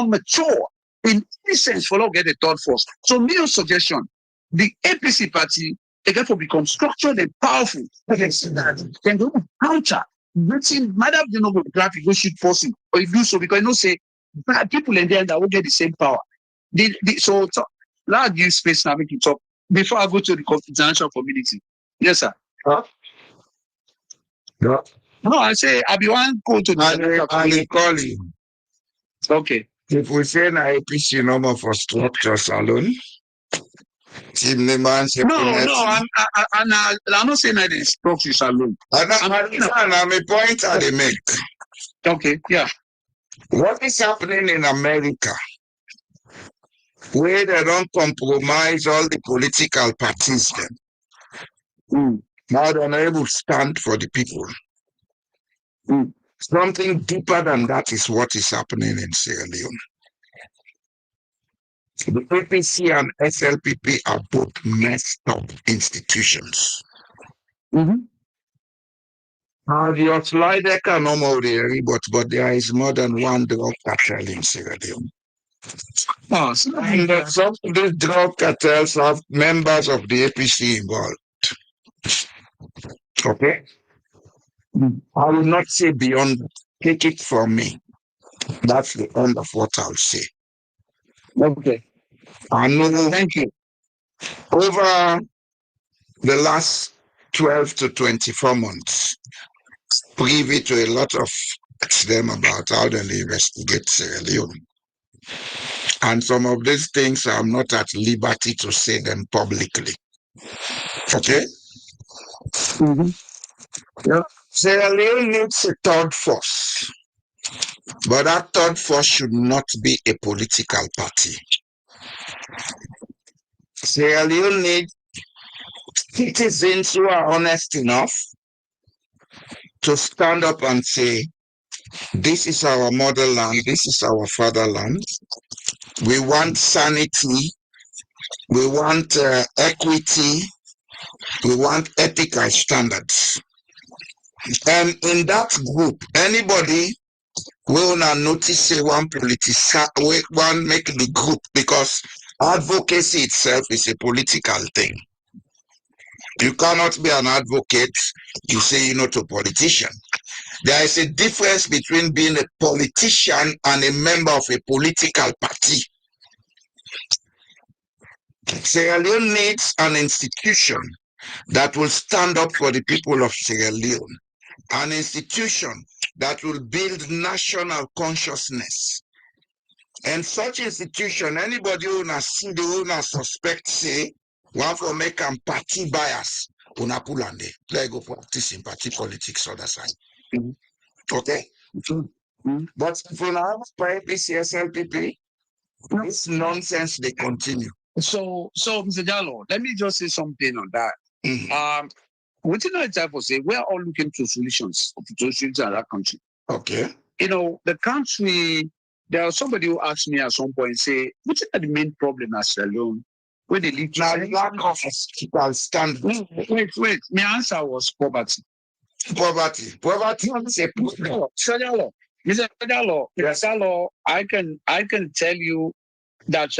mature in any sense for not get a third force. So my suggestion, the APC party they therefore become structured and powerful. They see that then go counter. Madam, you know, graphic go shoot forcing or you do so because you know say people in there that will get the same power. So now give space now make you talk before I go to the confidential community. Yes, sir. Huh? Yeah. No, I say I be one go to the I call you. Okay. If we say na APC number for structures alone, team names. No, I'm not saying that it's structures alone. I'm a point I they make. Okay, yeah. What is happening in America, where they don't compromise all the political parties then? Now they're not able to stand for the people. Something deeper than that is what is happening in Sierra Leone. The APC and SLPP are both messed up institutions. The Jos Leijdekkers no more there, but there is more than one drug cartel in Sierra Leone. Oh, so And some of these drug cartels have members of the APC involved. Okay? I will not say beyond that. Take it from me. That's the end of what I'll say. okay. I know Thank you. over the last 12 to 24 months, privy to a lot of them about how they investigate Sierra Leone. And some of these things I'm not at liberty to say them publicly. Okay? Yeah. Sierra Leone needs a third force. But that third force should not be a political party. Sierra Leone needs citizens who are honest enough to stand up and say, this is our motherland, this is our fatherland. We want sanity, we want equity, we want ethical standards. And in that group, anybody will not notice say one politician, one make the group, because advocacy itself is a political thing. You cannot be an advocate, you say you're not a politician. There is a difference between being a politician and a member of a political party. Sierra Leone needs an institution that will stand up for the people of Sierra Leone, an institution that will build national consciousness. And such institution, anybody who na see the owner suspect say, one for make a party bias, una pull on there. Let go practice in party politics other side. Okay? But if you have PCSLPP, this nonsense they continue. So Mr. Jallo, let me just say something on that. Within our type of say, we're all looking to solutions in that country. Okay. You know, the country, there was somebody who asked me at some point, say, what's the main problem as Sierra Leone? Where they live now, lack of hospital standards. Wait. My answer was poverty. Poverty is a problem. Mr. Jallo, I can tell you that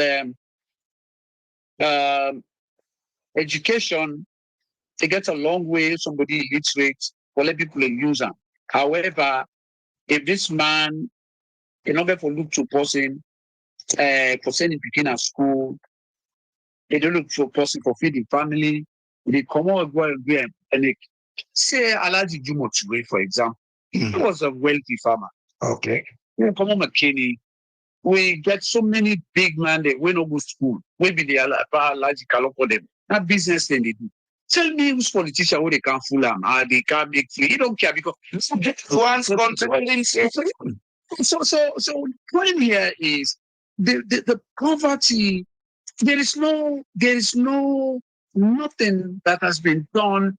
education, they get a long way, somebody illiterate, for let people use them. However, if this man, in order for look to person, for sending people at school, they don't look for person for feeding family, they come out and they say Alaji Jumochwe, for example. He was a wealthy farmer. Okay. We come on McKinney. We get so many big men that we no go school. We be the Alaji Kalo for them. That business thing they do. Tell me who's politician who they can't fool them, they can't make free. He don't care because one's controlling. So the point here is the poverty. There is no nothing that has been done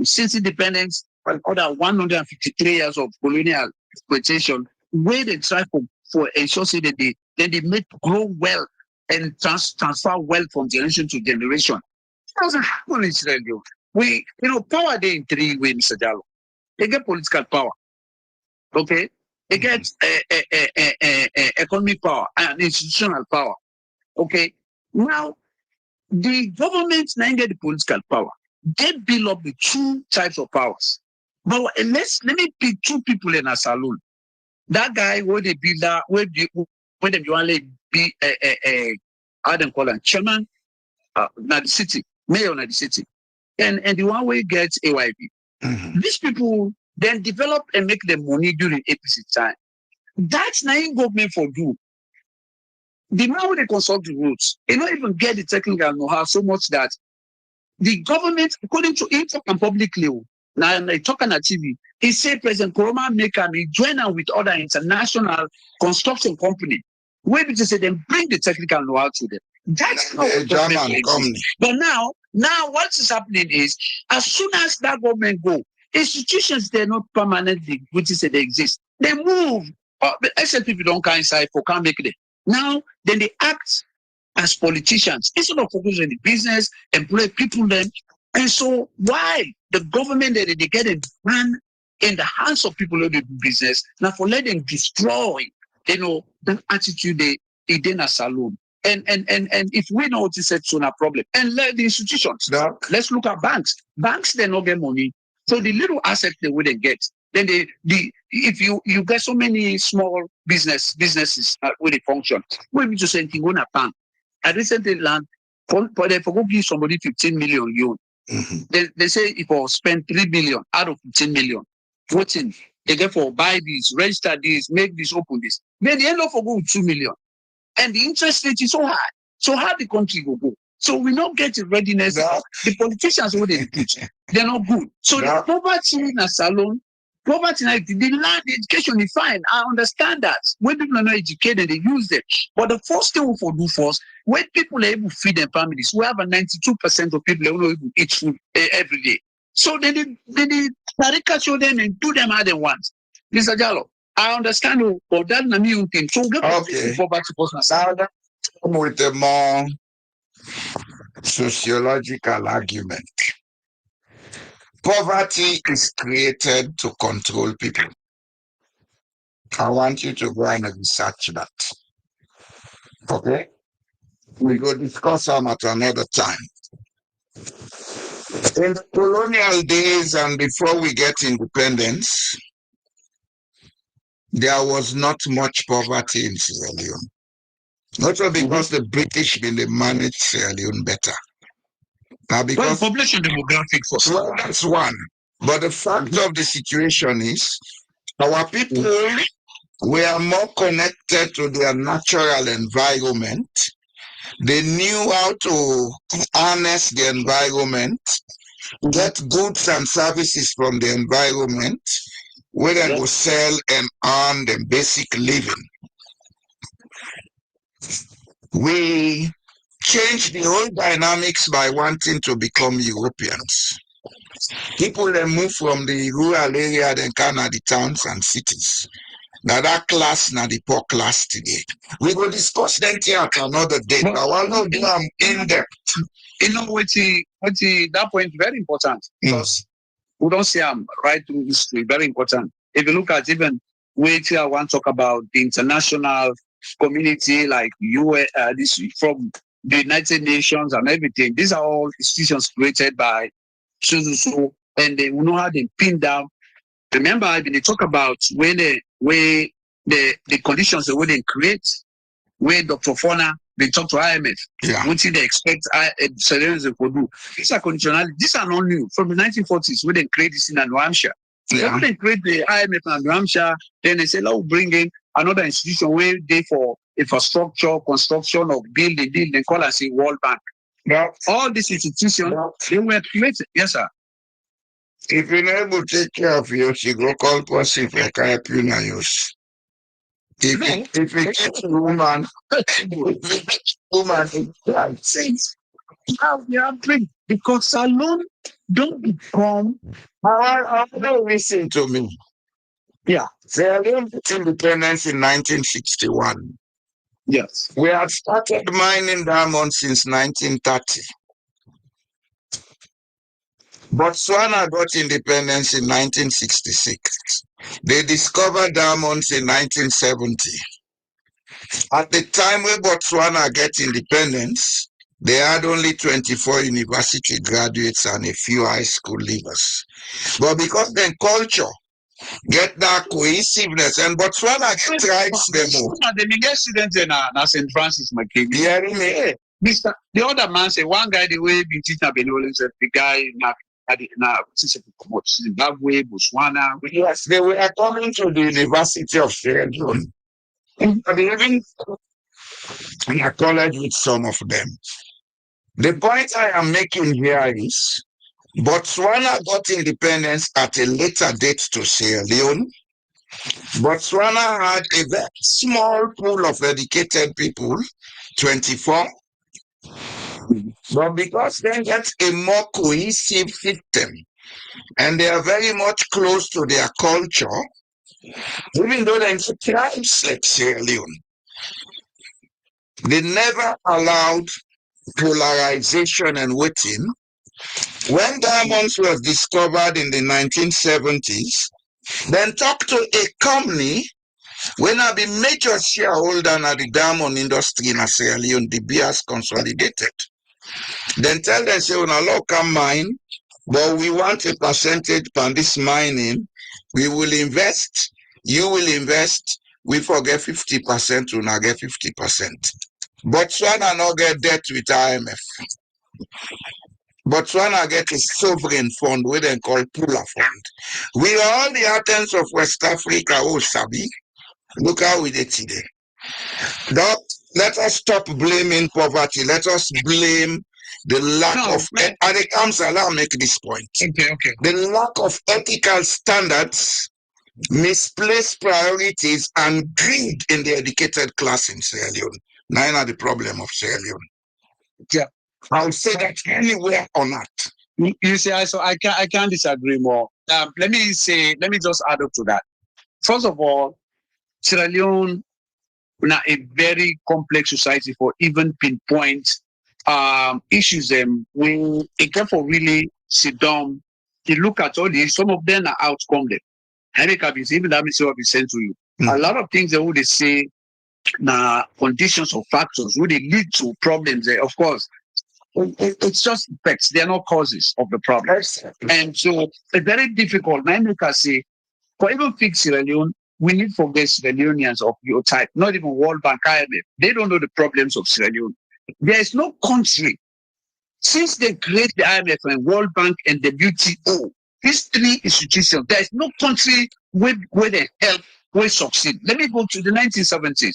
since independence, other 153 years of colonial exploitation, where they try for ensure that they make grow wealth and transfer wealth from generation to generation. It doesn't happen in Israel. Power they in three ways, Mr. Jallo. They get political power. Okay? They get economic power and institutional power. Okay? Now, the government now get the political power. They build up the two types of powers. But let me pick two people in a saloon. That guy where they build that, where they only be how they call it, chairman, na the city, mayor na the city, and the one where gets AYP. These people then develop and make the money during APC time. That's not government for do. The man who they consult the routes, they don't even get the technical know-how so much that the government, according to info and publicly, now they talk on TV, he said President Koroma make me join up with other international construction company. Where did they say then bring the technical know-how to them? That's how government company. But now what is happening is as soon as that government go, institutions they're not permanently, which is they exist. They move. The SLP don't come inside for can't make it. Now then they act as politicians instead of focusing on the business, employ people then. And so why the government they get a plan in the hands of people who do business now for let them destroy, that attitude they in a saloon. And if we know what is it's a problem, and let the institutions. Let's look at banks. Banks they don't get money, so the little asset they wouldn't get. Then if you get so many small businesses where they function, we just saying thing on a bank. I recently learned for go give somebody 15 million loan. They say if I spend 3 billion out of 15 million, voting they get for buy this, register this, make this, open this. Then they end up for go with 2 million. And the interest rate is so high. So how the country will go? So we not get the readiness. The politicians what they put, they're not good. So the poverty in a salon, poverty the land, the education is fine. I understand that. When people are not educated, they use them. But the first thing we do first, when people are able to feed their families, we have a 92% of people who are able to eat food every day. So they caricature them and do them how they want. Mr. Jallo, I understand, but that's not me thing. So get poverty person. With a more sociological argument. poverty is created to control people. I want you to go and research that. Okay? We will discuss them at another time. In the colonial days and before we get independence, there was not much poverty in Sierra Leone. Also because the British really managed Sierra Leone better. Now because population demographic for well, that's one. But the fact of the situation is our people were more connected to their natural environment. They knew how to harness the environment, get goods and services from the environment, where they will sell and earn the basic living. We changed the whole dynamics by wanting to become Europeans. People then move from the rural area, then come to the towns and cities. Now that class, now the poor class today. We will discuss them here at another day. I want to do them in depth. You know what? That point very important because we don't see right through history. Very important. If you look at even wait here, I want to talk about the international community like this from the United Nations and everything. These are all institutions created by so and they know how they pin down. Remember, when they talk about when the conditions the way they create, where Dr. Fona they talk to IMF, what they expect Sierra Leone to do. These are conditionality. These are not new. From the 1940s, when they create this in New Hampshire. When they create the IMF in New Hampshire, then they say, let's bring in another institution where they for infrastructure, construction of building, they call us a World Bank. Now, all these institutions, they were created. Yes, sir. If you're not able to take care of you, you go call person for help you now use. If you get a woman, says, how they are bring because salon don't become. Don't listen to me. Yeah. Sierra Leone independence in 1961. Yes. We had started mining diamonds since 1930. Botswana got independence in 1966. They discovered diamonds in 1970. At the time when Botswana get independence, they had only 24 university graduates and a few high school leavers. But because then culture get that cohesiveness and Botswana get tribes them all. The biggest student in St. Francis McKinney. Yeah, really. The other man said one guy the way be teaching Benoli said the guy Zimbabwe, Botswana. Yes, they were coming to the University of Sierra Leone. And even in a college with some of them. The point I am making here is Botswana got independence at a later date to Sierra Leone. Botswana had a very small pool of educated people, 24. But because they get a more cohesive system and they are very much close to their culture, even though they're tribes like Sierra Leone, they never allowed polarization and waiting. When diamonds was discovered in the 1970s, then talk to a company when I be major shareholder in the diamond industry in Sierra Leone, the BS consolidated. Then tell them, say, well, now come mine, but we want a percentage on this mining. We will invest, you will invest, we forget 50%, we now get 50%. Botswana not get debt with IMF. Botswana get a sovereign fund, we then call Pula Fund. We are all the Athens of West Africa, oh Sabi. Look how we did today. Let us stop blaming poverty. Let us blame the lack of, and it comes, I'll make this point. Okay. The lack of ethical standards, misplaced priorities, and greed in the educated class in Sierra Leone. Nine are the problem of Sierra Leone. Yeah. I'll say that anywhere on earth. You see, so I can't disagree more. Let me just add up to that. First of all, Sierra Leone now a very complex society for even pinpoint issues them when it can for really sit down you look at all these, some of them are outcome them. America is even that message will be sent to you. A lot of things they would say now conditions or factors would lead to problems there. Of course, it's just effects. They are not causes of the problem. And so it's very difficult. Now America say, for even fix Sierra Leone, we need for the Sierra Leoneans of your type, not even World Bank, IMF. They don't know the problems of Sierra Leone. There is no country since they create the IMF and World Bank and the WTO, these three institutions, there is no country where they help, where succeed. Let me go to the 1970s.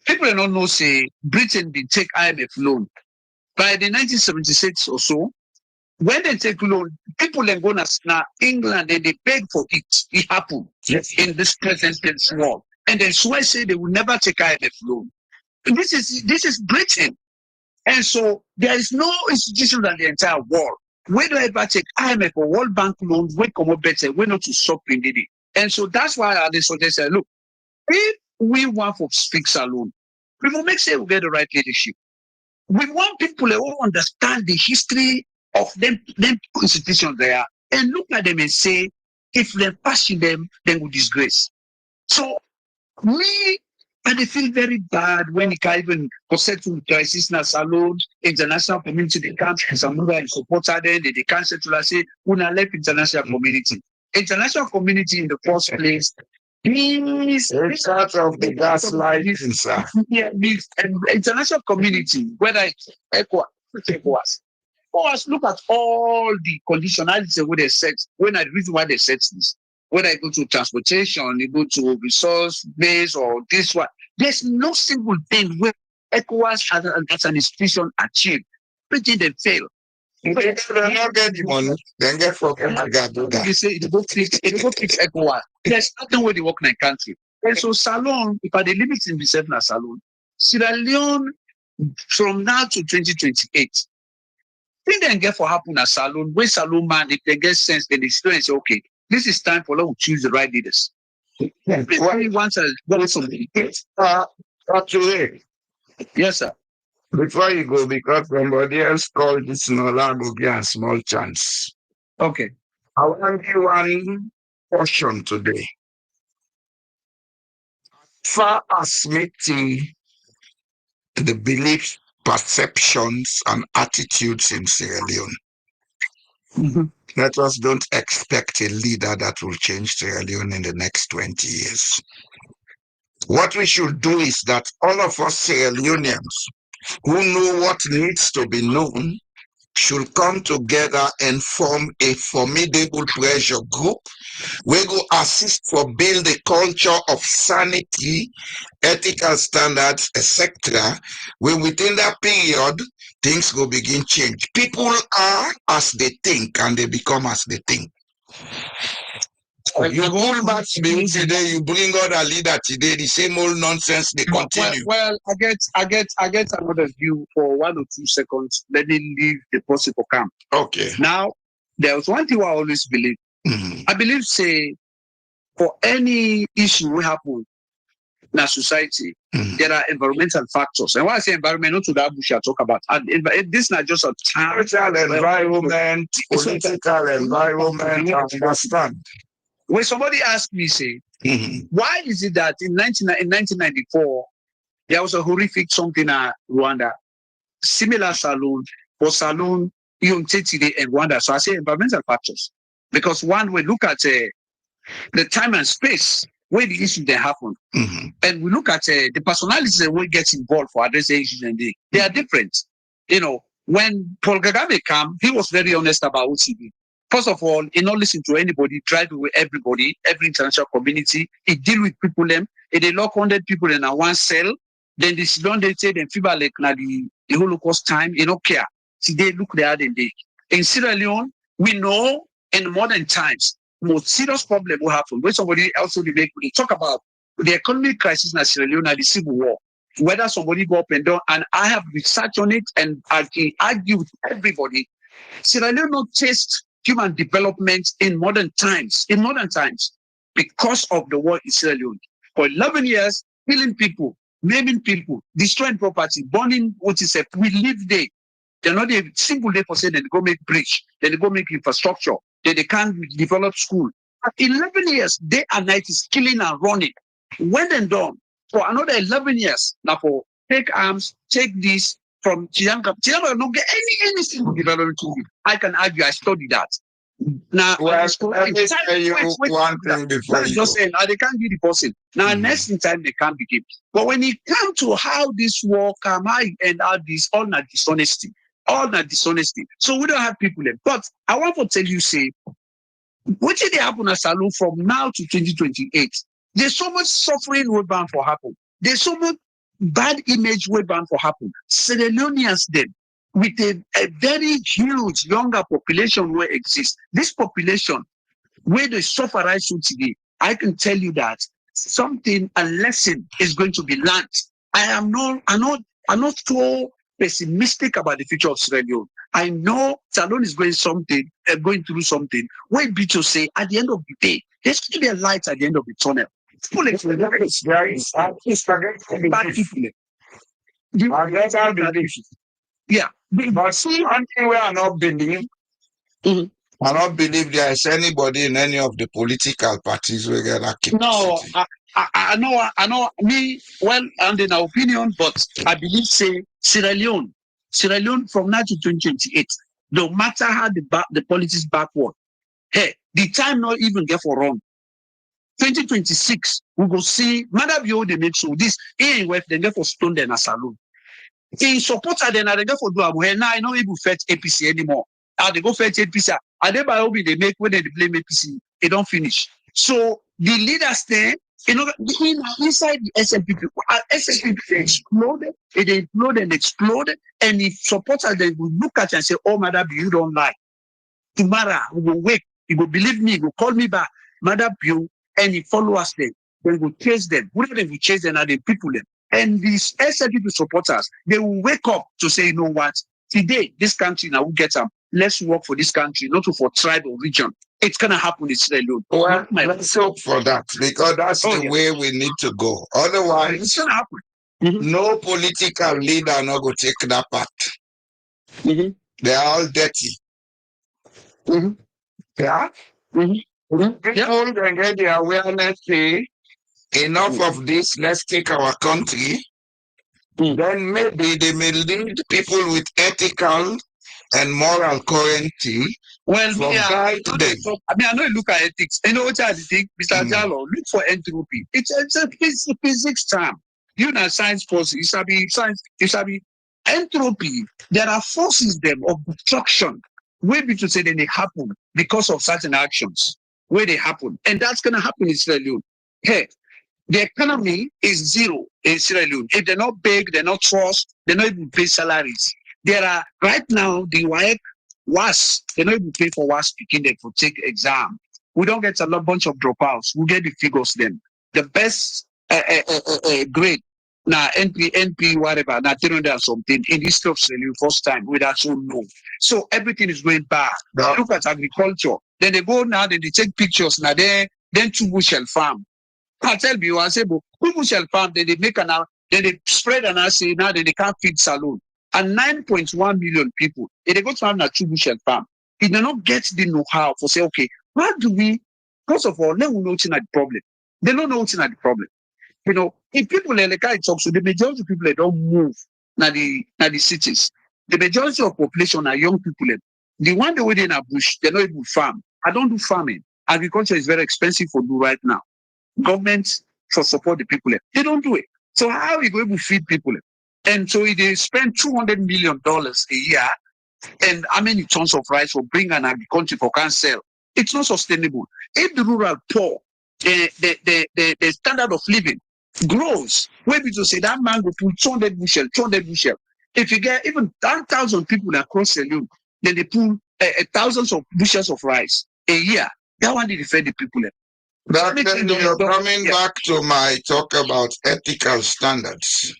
People don't know, say, Britain did take IMF loan. By the 1976 or so, when they take loan, people are going to now England and they beg for it. It happened in this present tense world. And then Suez say they will never take IMF loan. And this is Britain. And so there is no institution in the entire world where do I ever take IMF or World Bank loans, we come up better, we're not to stop in it. And so that's why I say, look, if we want for fix a loan, we will make sure we get the right leadership. We want people who understand the history of them institutions there and look at them and say, if they're passing them, then we disgrace. So me, and they feel very bad when it can even settle crisis na salon, international community, they can't some and support them, they can't settle say, we not left international community. International community in the first place, please. It's part of the gaslighting, sir. Yeah, and international community, whether it's ECOWAS, look at all the conditionalities where they set, when I reason why they set this. Whether I go to transportation, you go to resource base or this one, there's no single thing where ECOWAS as an institution achieved. Everything they fail. They not get the money, then get for that. You say it go fix ECOWAS. There's nothing where they work in a country. And so Salon, if I the limits in the na Salon, Sierra Leone from now to 2028. Thing they get for happen at Salon, when Salon man, if they get sense, then they still say, okay, this is time for them to choose the right leaders. Everybody wants to go something. Actually, Yes, sir. before you go, because somebody else called this Nola will be a small chance. Okay. I want you one portion today. Far as meeting the beliefs, perceptions, and attitudes in Sierra Leone. Let us don't expect a leader that will change Sierra Leone in the next 20 years. What we should do is that all of us Sierra Leoneans who know what needs to be known should come together and form a formidable pressure group. We go assist for build a culture of sanity, ethical standards, etc. When within that period, things will begin change. People are as they think and they become as they think. You go back today, you bring out a leader today, the same old nonsense, they continue. Well, I get another view for 1 or 2 seconds. Let me leave the possible camp. Okay. Now, there was one thing I always believe. I believe, say, for any issue will happen in our society, there are environmental factors. And when I say environment, not to that bush I talk about. And this is not just a time. Environment, political environment, understand. When somebody asked me, say, why is it that in 1994, there was a horrific something in Rwanda, similar saloon, for saloon, Yontiti and Rwanda. So I say environmental factors. Because one, we look at the time and space where the issue they happen. And we look at the personalities that will get involved for addressing issues and they are different. You know, when Paul Kagame came, he was very honest about what he did. First of all, he not listen to anybody, drive with everybody, every international community. He deal with people them. They lock 100 people in a one cell. Then they don't they say them fever like na the Holocaust time, you don't care. See, they look there and they. In Sierra Leone, we know in modern times, most serious problem will happen when somebody also they talk about the economic crisis in Sierra Leone and the civil war. Whether somebody go up and down, and I have researched on it and I can argue with everybody. Sierra Leone not taste human development in modern times. Because of the war in Sierra Leone. For 11 years, killing people, maiming people, destroying property, burning what is we live there. They're not a single day for saying they go make bridge, then they go make infrastructure, then they can't develop school. 11 years, day and night is killing and running. When and done, for another 11 years, now for take arms, take this from Chianga. Chianga don't get any single development. I can argue, I studied that. Now, Well, let me tell you one thing before that's you just go. saying, they can't give the person. Now, next in time, they can't be given. But when it comes to how this war come, how it end out this, all not dishonesty. All that dishonesty. So we don't have people there. But I want to tell you, say, what did happen at Salon from now to 2028? There's so much suffering way bound for happen. There's so much bad image way bound for happen. Sierra Leoneans then, with a very huge younger population where exists. This population, where they suffer right so today, I can tell you that something, a lesson is going to be learned. I'm not so pessimistic about the future of Sierra Leone. I know Salon is going through something. Where Vito say at the end of the day, there's going to be a light at the end of the tunnel. Yeah. But see, one thing where I not believe, I don't believe there is anybody in any of the political parties where get that No, capacity. I know me, well, and in our opinion, but I believe, say, Sierra Leone from now to 2028, no matter how the politics backward, hey, the time not even get for wrong. 2026, we go see, Madam Yo, they make so this, in West, they get for stone then a saloon. In supporter, then they get for do a now I know even fetch APC anymore. They go fetch APC. And they by they make when they blame APC, they don't finish. So the leaders there, inside the SNP people, SNP exploded, it exploded, and if supporters they will look at you and say, "Oh, Madam, you don't lie. Tomorrow we will wake. You will believe me. You will call me back, Madam, you." And he follow us then. Then we chase them. Who they will chase them are the people them. And these SNP supporters, they will wake up to say, you know what? Today, this country now will get them. Let's work for this country, not for tribe or region. It's gonna happen in Sierra Leone. Well, let's hope for that because that's the way we need to go. Otherwise, it's gonna happen. No political leader not go take that part. They are all dirty. Yeah. People can get the awareness. Say, enough of this. Let's take our country. Then maybe they may lead people with ethical and moral currency. Well, guide them. I mean, I know you look at ethics. You know what I think, Mr. Jallo, look for entropy. It's a physics term. You know, science person. It shall be science. It shall be entropy. There are forces them of destruction. Maybe to say that they happen because of certain actions. Where they happen, and that's gonna happen in Sierra Leone. Hey, the economy is zero in Sierra Leone. If they're not big, they're not trust, they're not even pay salaries. There are right now the WAEC WAS, they're not even pay for WAS speaking there for take exam. We don't get a bunch of dropouts. We get the figures then. The best grade now NP whatever now 300 and something in this stuff first time with that so low. So everything is going bad. Yeah. Look at agriculture. Then they go now, then they take pictures now there, then 2 bushel farm. Cartel you and say, but 2 bushel farm, then they make then they spread and I say now then they can't feed Salon. And 9.1 million people, if they go to have a 2 bushel farm, if they don't get the know-how for say, okay, how do we, first of all, they will know what's the problem. They don't know what's the problem. You know, if people in the car talk, so the majority of people they don't move now the cities. The majority of population are young people. The one they wait in a bush, they're not able to farm. I don't do farming. Agriculture is very expensive for do right now. Government for support the people. They don't do it. So how are we going to feed people? And so they spend $200 million a year, and how many tons of rice for bring an agriculture for can sell? It's not sustainable. If the rural poor, the standard of living grows, where we just say that man will put 200 bushel. If you get even 10,000 people across the Leone, then they pull thousands of bushels of rice a year. That one they defend the people. But then you're coming back to my talk about ethical standards.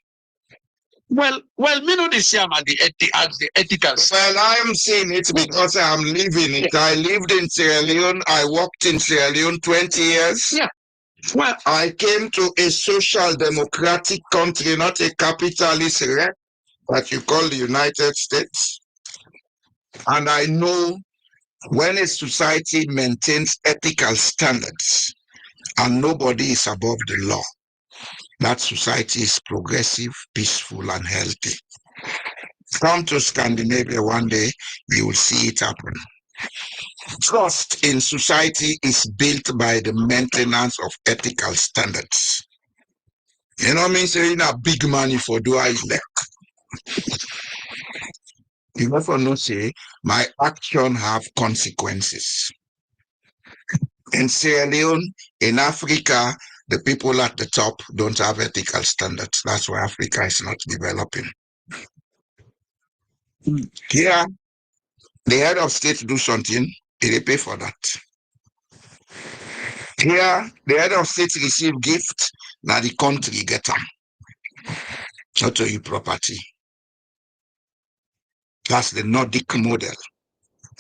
Well, me know they say I'm at the ethical. Well, I am seeing it because I'm living it. I lived in Sierra Leone. I worked in Sierra Leone 20 years. Yeah. Well, I came to a social democratic country, not a capitalist rep that you call the United States. And I know when a society maintains ethical standards and nobody is above the law, that society is progressive, peaceful, and healthy. Come to Scandinavia one day, you will see it happen. Trust in society is built by the maintenance of ethical standards. You know what I mean? Saying a big money for do I elect. You never know, say, my action have consequences. In Sierra Leone, in Africa, the people at the top don't have ethical standards. That's why Africa is not developing. Here, the head of state do something, they pay for that. Here, the head of state receive gift, now the country get them. Not to you property. That's the Nordic model.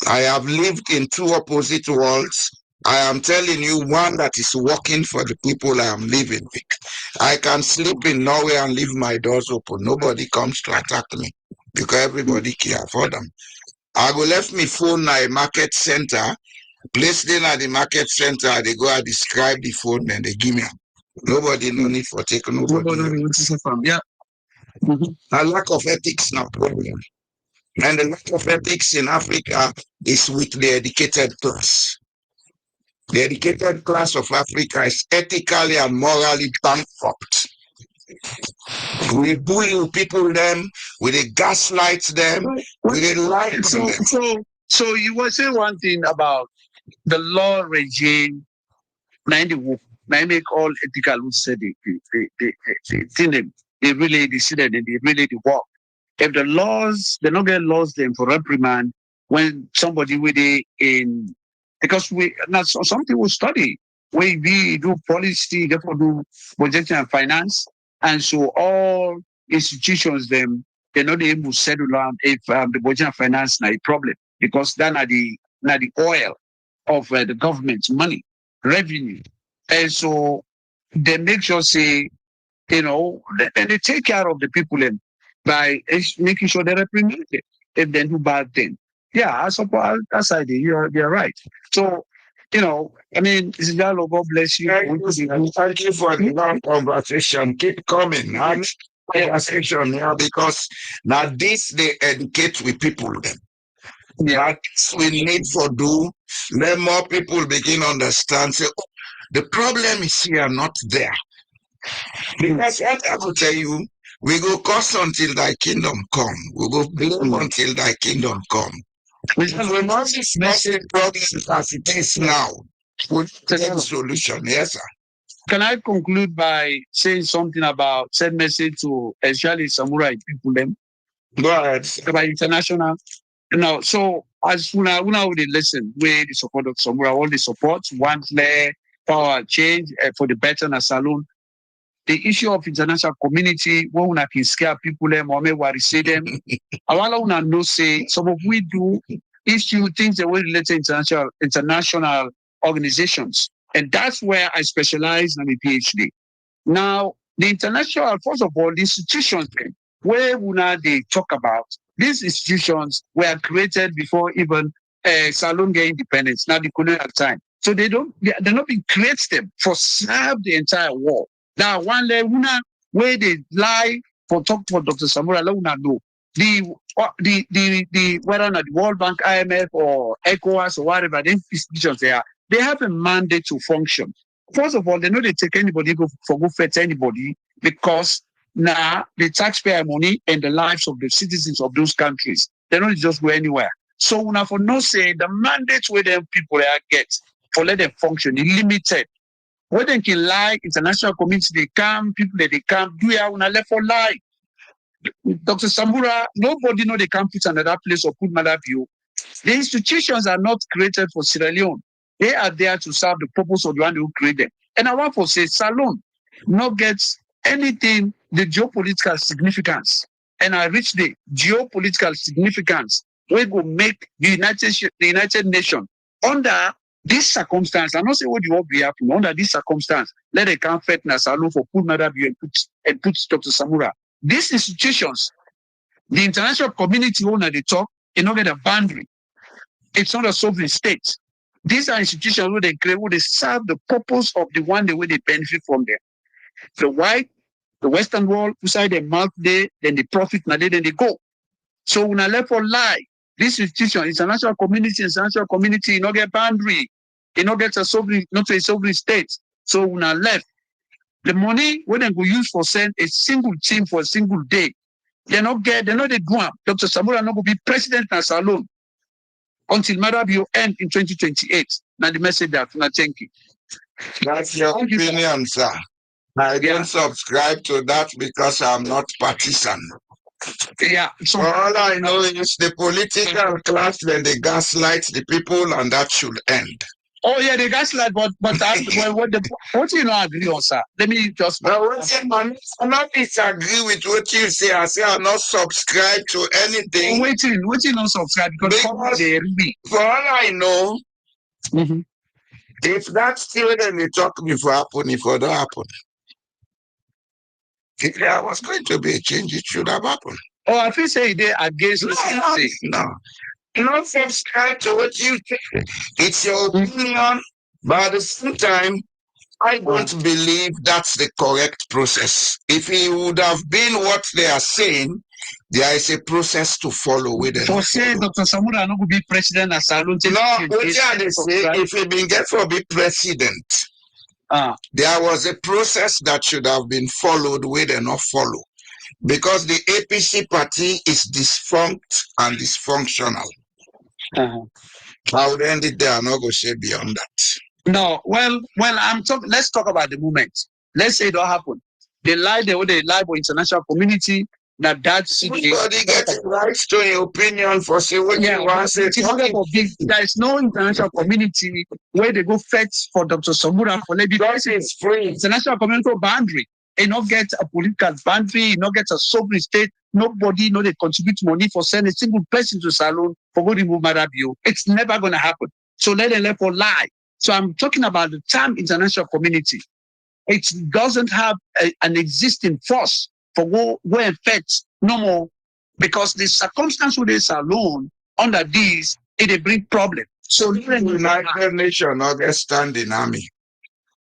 I have lived in two opposite worlds. I am telling you one that is working for the people I am living with. I can sleep in Norway and leave my doors open. Nobody comes to attack me because everybody care for them. I go left me phone at a market center, place them at the market center, they go and describe the phone and they give me. Nobody no need for taking nobody. Yeah. A lack of ethics no problem. And the lack of ethics in Africa is with the educated class. The educated class of Africa is ethically and morally bankrupt. We bully people them, we gaslight them, we lie to them. So you were saying one thing about the law regime, make all ethical who said they really decided and they really work. If the laws, they don't get laws then for reprimand when somebody with it in, because we now some people study we do policy, therefore do projection and finance, and so all institutions them they're not able to settle down if the budget and finance is a problem because then are the oil of the government's money revenue, and so they make sure say and they take care of the people and by making sure they reprimand it if they do bad things. Yeah, I suppose that's the idea. You're right. So, I mean, God bless you. Thank you for the long conversation. Keep coming. Conversation here because now this they educate with people then. Yeah. That's we need for do. Let more people begin understand. Say, oh, the problem is here, not there. Because what I will tell you, we go curse until thy kingdom come. We go blame until thy kingdom come. Because we must discuss problems as it is now. With the solution, yes, sir. Can I conclude by saying something about send message to especially samurai people them? Go ahead. About international. So as una would listen, we the support of samurai, all the support, one clear power change for the better in a salon. The issue of international community, when we can scare people, them or maybe say them. I want to know say some of we do issue things that we relate to international organizations, and that's where I specialize in a PhD. Now, the international, first of all, the institutions where they talk about these institutions were created before even Salon get independence. Now the colonial time, so they're not being create them for serve the entire world. Now, one day, where they lie for talk for Dr. Samura, know the whether or not the World Bank, IMF, or ECOWAS, or whatever the institutions they have a mandate to function. First of all, they know they take anybody go fetch anybody because now the taxpayer money and the lives of the citizens of those countries, they don't just go anywhere. So now for no say the mandate where them people get for let them function is limited. Where they can lie, international community, they come, people that they come, do you have left for lie? Dr. Sambura, nobody know they can't put another place or put another view. The institutions are not created for Sierra Leone. They are there to serve the purpose of the one who created them. And I want to say, Salon not gets anything, the geopolitical significance. And I reach the geopolitical significance. We will make the United Nations under this circumstance, I'm not saying what you want to happen. Under this circumstance, let a comfort na salon for put another view and put Dr. Samura. These institutions, the international community owner they talk, You don't get a boundary. It's not a sovereign state. These are institutions where they create, where they serve the purpose of the one the way they benefit from them. The white, the Western world, who say they mark there, then they profit, now then they go. So when I left for lie, this institution, international community, you don't get boundary. You don't get a sovereign, not a sovereign state. So when I left, the money when they go use for send a single team for a single day, they're not the Guam. Dr. Samura not going to be president as alone until Marabio end in 2028. Now the message that I thank you. That's your opinion, sir. I don't subscribe to that because I'm not partisan. Yeah. So all I know is the political class when they gaslight the people, and that should end. Oh yeah, the gaslight, but what do you not agree on, sir? Let me just. I'm not disagree with what you say. I say I'm not subscribe to anything. Waiting, not subscribe because for all I know, if that's still then they talk before happen, if it don't happen. If there was going to be a change, it should have happened. Oh, I feel say they against no. Not subscribe to what you think. It's your opinion, but at the same time, I don't believe that's the correct process. If it would have been what they are saying, there is a process to follow with it. So say Dr. Samura not going to be president as Salon. No, what they say, if he been get for be president, there was a process that should have been followed with and not follow. Because the APC party is defunct and dysfunctional. How then did they not go say beyond that? No, well, I'm talking. Let's talk about the movement. Let's say it don't happen. They lie the way they lie for international community. Now that's everybody gets rights to your opinion for say what you want to say. There is no international community where they go fetch for Dr. Samura for because it's free. International community boundary. It not get a political boundary, it not get a sovereign state. Nobody they contribute money for send a single person to Salon for go remove Marabio. It's never gonna happen. So let them let for lie. So I'm talking about the term international community. It doesn't have an existing force for go and fetch no more because the circumstance with this alone under these it bring problem. So the United Nations not get standing army.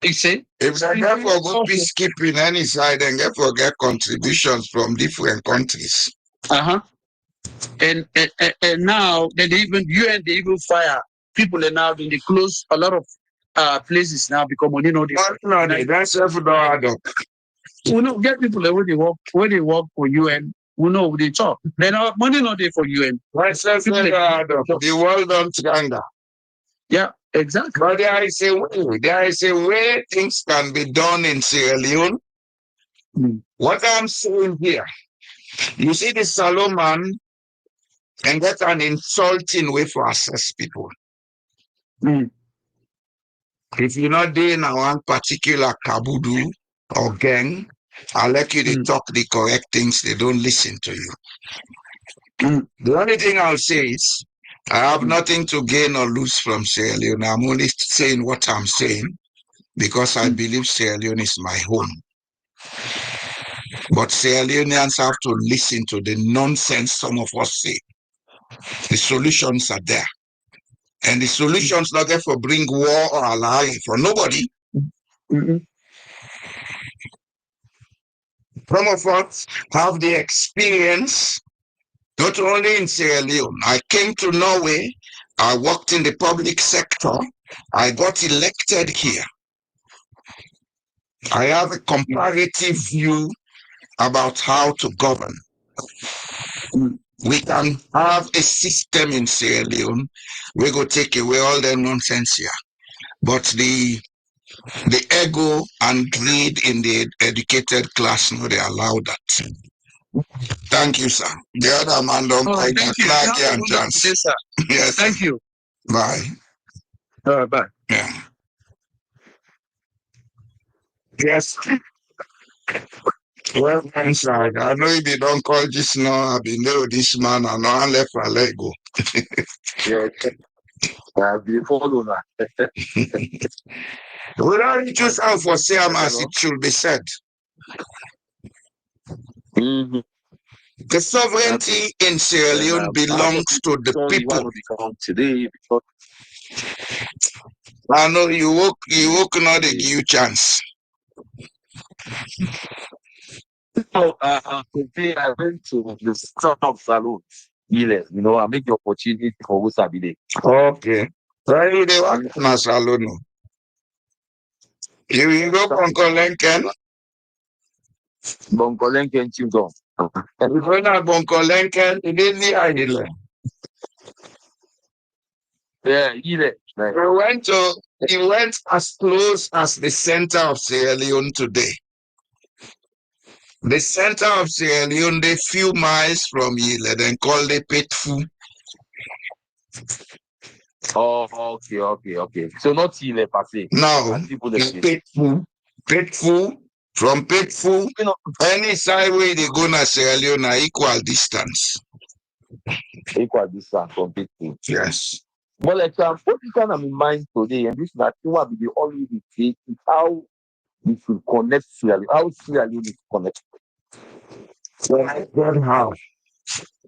You see? If they get for go peacekeeping any side and get for get contributions from different countries. And now they even UN they even fire people and now they close a lot of places now because money no that's every we know get people where they work for UN. We know what they talk. They not money not there for UN. The world don't stand. Yeah, exactly. But there is a way things can be done in Sierra Leone. What I'm saying here, you see the Solomon and get an insulting way for assess people. If you're not doing one particular kabudu or gang, I'll let you to talk the correct things, they don't listen to you. The only thing I'll say is, I have nothing to gain or lose from Sierra Leone. I'm only saying what I'm saying because I believe Sierra Leone is my home. But Sierra Leoneans have to listen to the nonsense some of us say. The solutions are there. And the solutions not there for bring war or ally for nobody. Some of us have the experience, not only in Sierra Leone. I came to Norway, I worked in the public sector, I got elected here. I have a comparative view about how to govern. We can have a system in Sierra Leone, we go take away all the nonsense here. But the ego and greed in the educated class, no, they allow that. Thank you, sir. The other man don't like that and chance. Yes. Thank you. Bye. Bye. Yeah. Yes. Well, inside. I know if they don't call this now, I be know this man and I left a leg go. Yeah. Before that. We don't choose out for Siam as it should be said. The sovereignty in Sierra Leone belongs to the people. Today because I know you work not to give you chance. today I went to the startup salon. Yes, I make the opportunity for Wusabide. Okay. Sorry, they work na salon. You go Bonko Lenken. Bongolen can choose on. You go na Bonko Lenken. It is the island. Yeah, He went as close as the center of Sierra Leone today. The center of Sierra Leone, they few miles from Yile, then called it Petfu. Oh, okay. So not Ile per se. Now, As people they say. Petfu, from Petfu, You know, any side way they go na Sierra Leone are equal distance. equal distance from people. Yes. But like what you can have in mind today, and this is that what we always say is how we should connect Sierra Leone, how Sierra Leone is connected. Then how?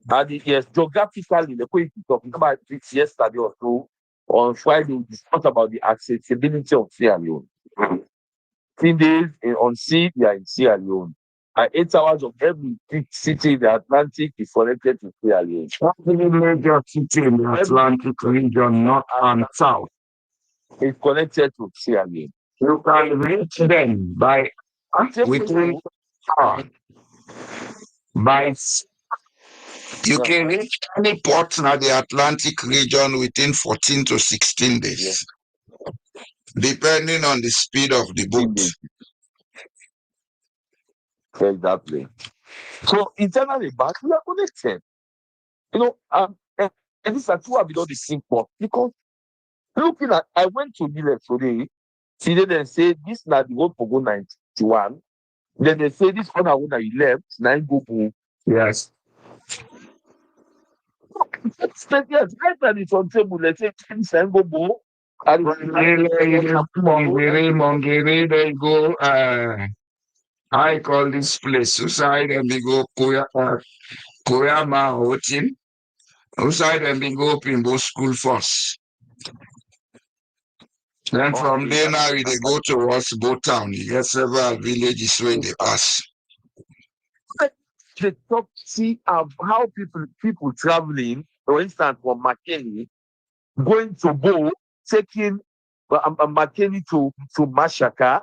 And yes, geographically, the way we talking about it yesterday or so, on Friday, we discussed about the accessibility of Sierra Leone. 10 days on sea, we are in Sierra Leone. And 8 hours of every big city in the Atlantic is connected to Sierra Leone. Every major city in the Atlantic region, north and south, is connected to Sierra Leone. you can reach them by within by you can reach any port in the Atlantic region within 14 to 16 days, depending on the speed of the boat. Exactly. So internally back, we are connected. And this is actually what we don't think for because looking at I went to Milet today, see they say this is not the road for go 91. Then they say this one that you left, 9 go boom. Yes. Yes, right now it's on table. Let's say 9 go boom. And Mongere, they go I call this place Usai and we go Koyama Hotin. Usai and we go Pimbo School first. Then from there now they go towards Bo Town. You get several villages where they pass. They talk see how people traveling, for instance, from McKinney, going to Bo, taking McKinney to Mashaka,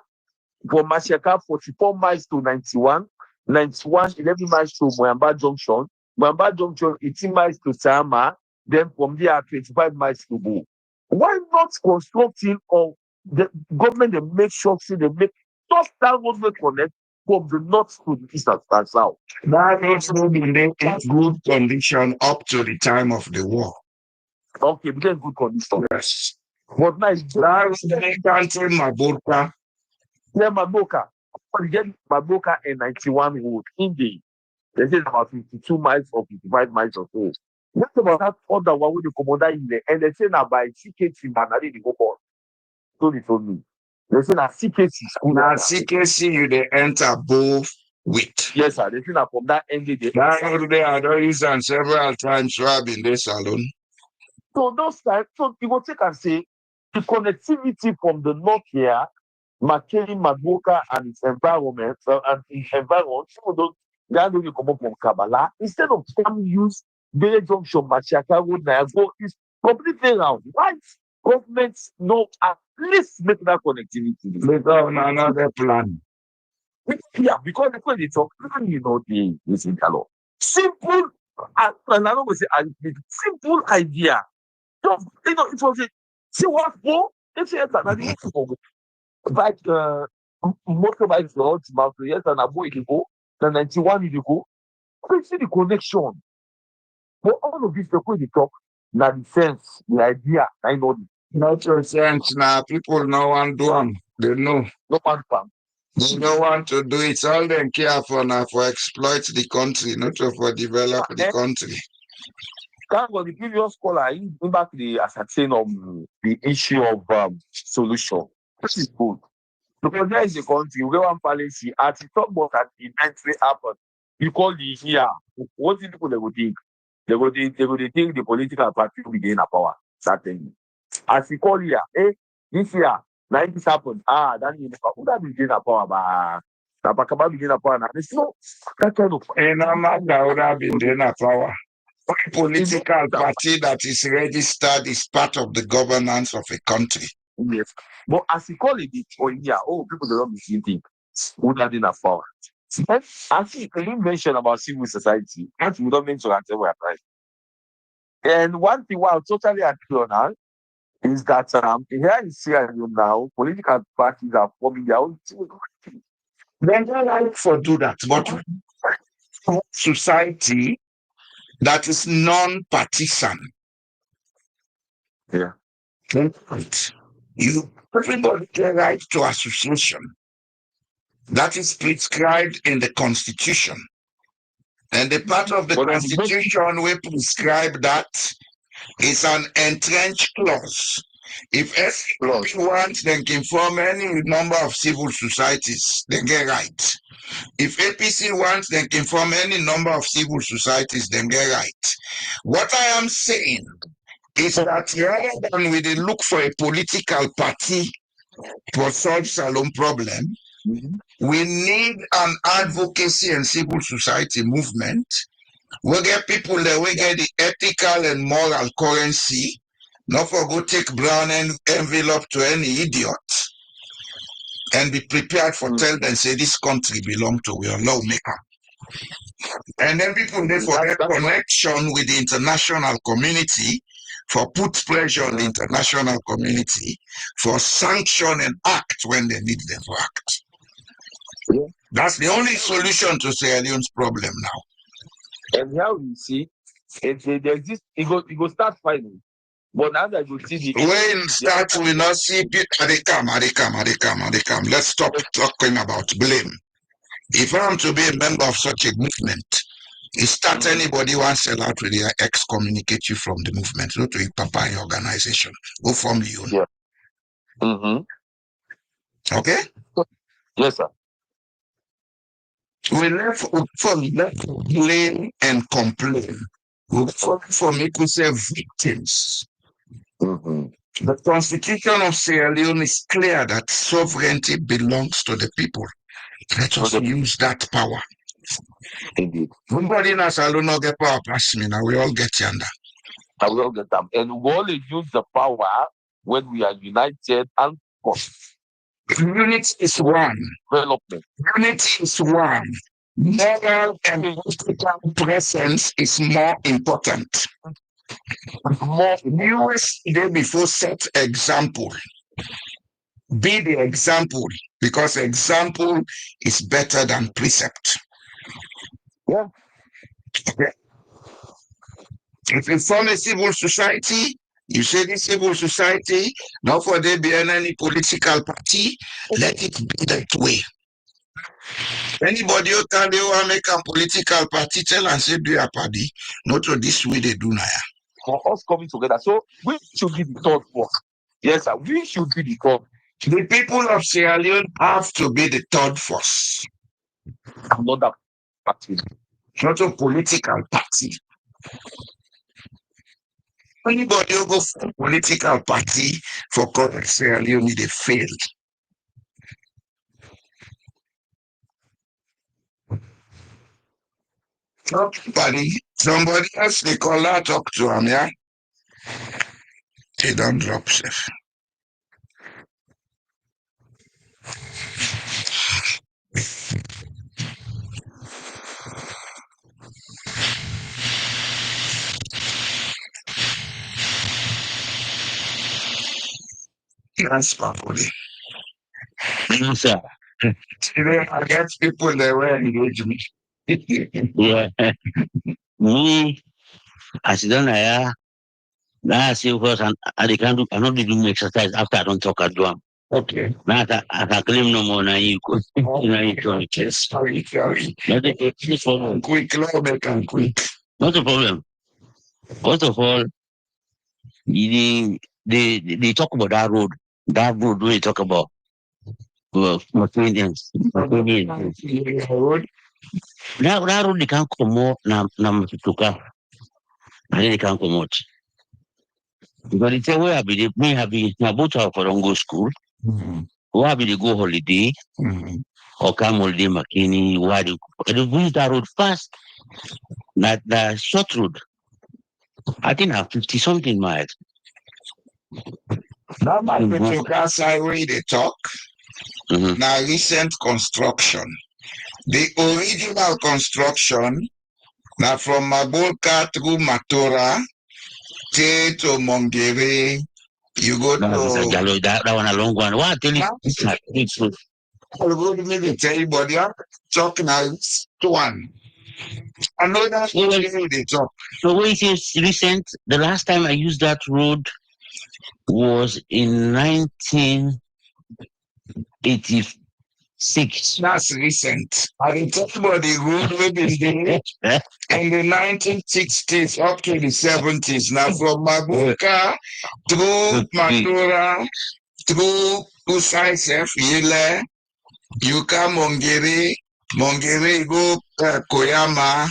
from Mashaka 44 miles to 91, 91 11 miles to Moyamba Junction, 18 miles to Sama, then from there 25 miles to Bo. Why not constructing or the government they make sure they make just that roadway connect from the north to the east and south? That road will be in good condition up to the time of the war. Okay, because good condition. Yes. But now it's that country Maboka. Yeah, Maboka. But get Maboka and 91 road in the they say about 52 miles or 55 miles or so. What about that other one with the commander in there? And they say now by CKC, Manali, the go on. So they told me. They say now CKC school. Now CKC, you they enter both with. Yes, sir. They say now from that end, that road there, I don't use them several times, so I've been there salon. So those times, so you go take and say the connectivity from the north here, McKinney, Maboka, and its environment, some of those they are going to come up from Kabbalah. Instead of some use Bele Junction, Machaka Road, Nayago, is completely around. Why governments know at least make that connectivity? Later on another plan. Yeah, because when they talk, the color. Simple, and I don't say simple idea. Just, it was a see what for? It's a like motorbikes roads, mountain, yes, and a boy you go, the 91 you go. You see the connection. But all of this, the way they talk, now the sense, the idea, I know it. Not your sense now. People no one do them. They know. No one farm. They don't want to do it. All them care for now for exploit the country, not for develop the country. Thank God the previous caller, he bring back the ascertain of the issue of solution. This is good. Because there is a country where one policy, as he talked about at the event will happen. you call the here. What do people they go think? They go think the political party will be gain a power. That thing. As you call here, this year, like this happened. That means who that be gain a power, but Bakaba be gain a power now. There's no that kind of. And I'm not that been doing a power. A political party that is registered is part of the governance of a country. Yes. But as you call it, people they don't be thinking who that in a power. And as you mentioned about civil society, as we don't mention until we are right. And one thing I totally agree on now is that here in Sierra Leone now, political parties are forming their own civil society. Then they like for do that, but society that is non-partisan. Yeah. Everybody get right to association. That is prescribed in the Constitution. And the part of the Constitution we prescribe that is an entrenched clause. If SPP wants, they can form any number of civil societies, they get right. If APC wants, they can form any number of civil societies, they get right. What I am saying is that rather than we look for a political party to solve Salome problem, we need an advocacy and civil society movement. We get people that we get the ethical and moral currency, not for go take brown envelope to any idiot, and be prepared for tell them say this country belong to your lawmaker. And then people they for that connection with the international community, for put pressure on the international community, for sanction and act when they need them to act. That's the only solution to Sierra Leone's problem now. And here we see it exists, it go start fighting. But now that you see the when start we not see they come. Let's stop talking about blame. If I'm to be a member of such a movement, it start anybody wants to out with excommunicate you from the movement, not to a papa organization. Go form the own. Yeah. Okay? Yes, sir. We left for blame and complain. We for make we say victims. The Constitution of Sierra Leone is clear that sovereignty belongs to the people. Let us use that power. Indeed. Nobody in us alone not get power past me now. We all get yonder. I will get them. And we only use the power when we are united and unity is one. Development. Unity is one. Moral and political presence is more important. Viewers day before set example. Be the example, because example is better than precept. Yeah. Okay. If you form a civil society, you say this civil society, not for there be any political party, let it be that way. Anybody who can do make a political party, tell and say do a party, not to this way they do now. For us coming together. So we should be the third force. Yes, sir. We should be the third. The people of Sierra Leone have to be the third force. Not a party. Not a political party. Anybody who go for a political party for correct Sierra Leone, they fail. Somebody else they call out, talk to him, yeah? They don't drop safe. That's properly. No, sir. Today I get people that will engage me. Yeah. Me, I sit down here. Now I see first, and I can't do. I'm not doing exercise after I don't talk at drum. Okay. Now I can claim no more. Now you could. Now you can. Sorry. Not a problem. Quick, quick. Not a problem. First of all, they talk about that road. That road we talk about. Road. That road they can't come out na Matuka. And then they can't come out. Because they say where I be me have been my both are for go school. Where I be they go holiday or come holiday Makini, why they use that road fast. Not the short road. I think I have 50 something miles. That Matuka side where they talk. Mhm. Now recent construction. The original construction now from Mabolka through Matora to Mongere. You go to That one a long one. What I tell you? It's I'll go to maybe tell you, but you're talking as one. Another thing they talk. so when it is recent, the last time I used that road was in 1986. That's recent. I talk about the road we've been there in the 1960s up to the 70s. Now from Mabuka through Matura through Usai Sef Yele, Yuka Mongere, you go Koyama,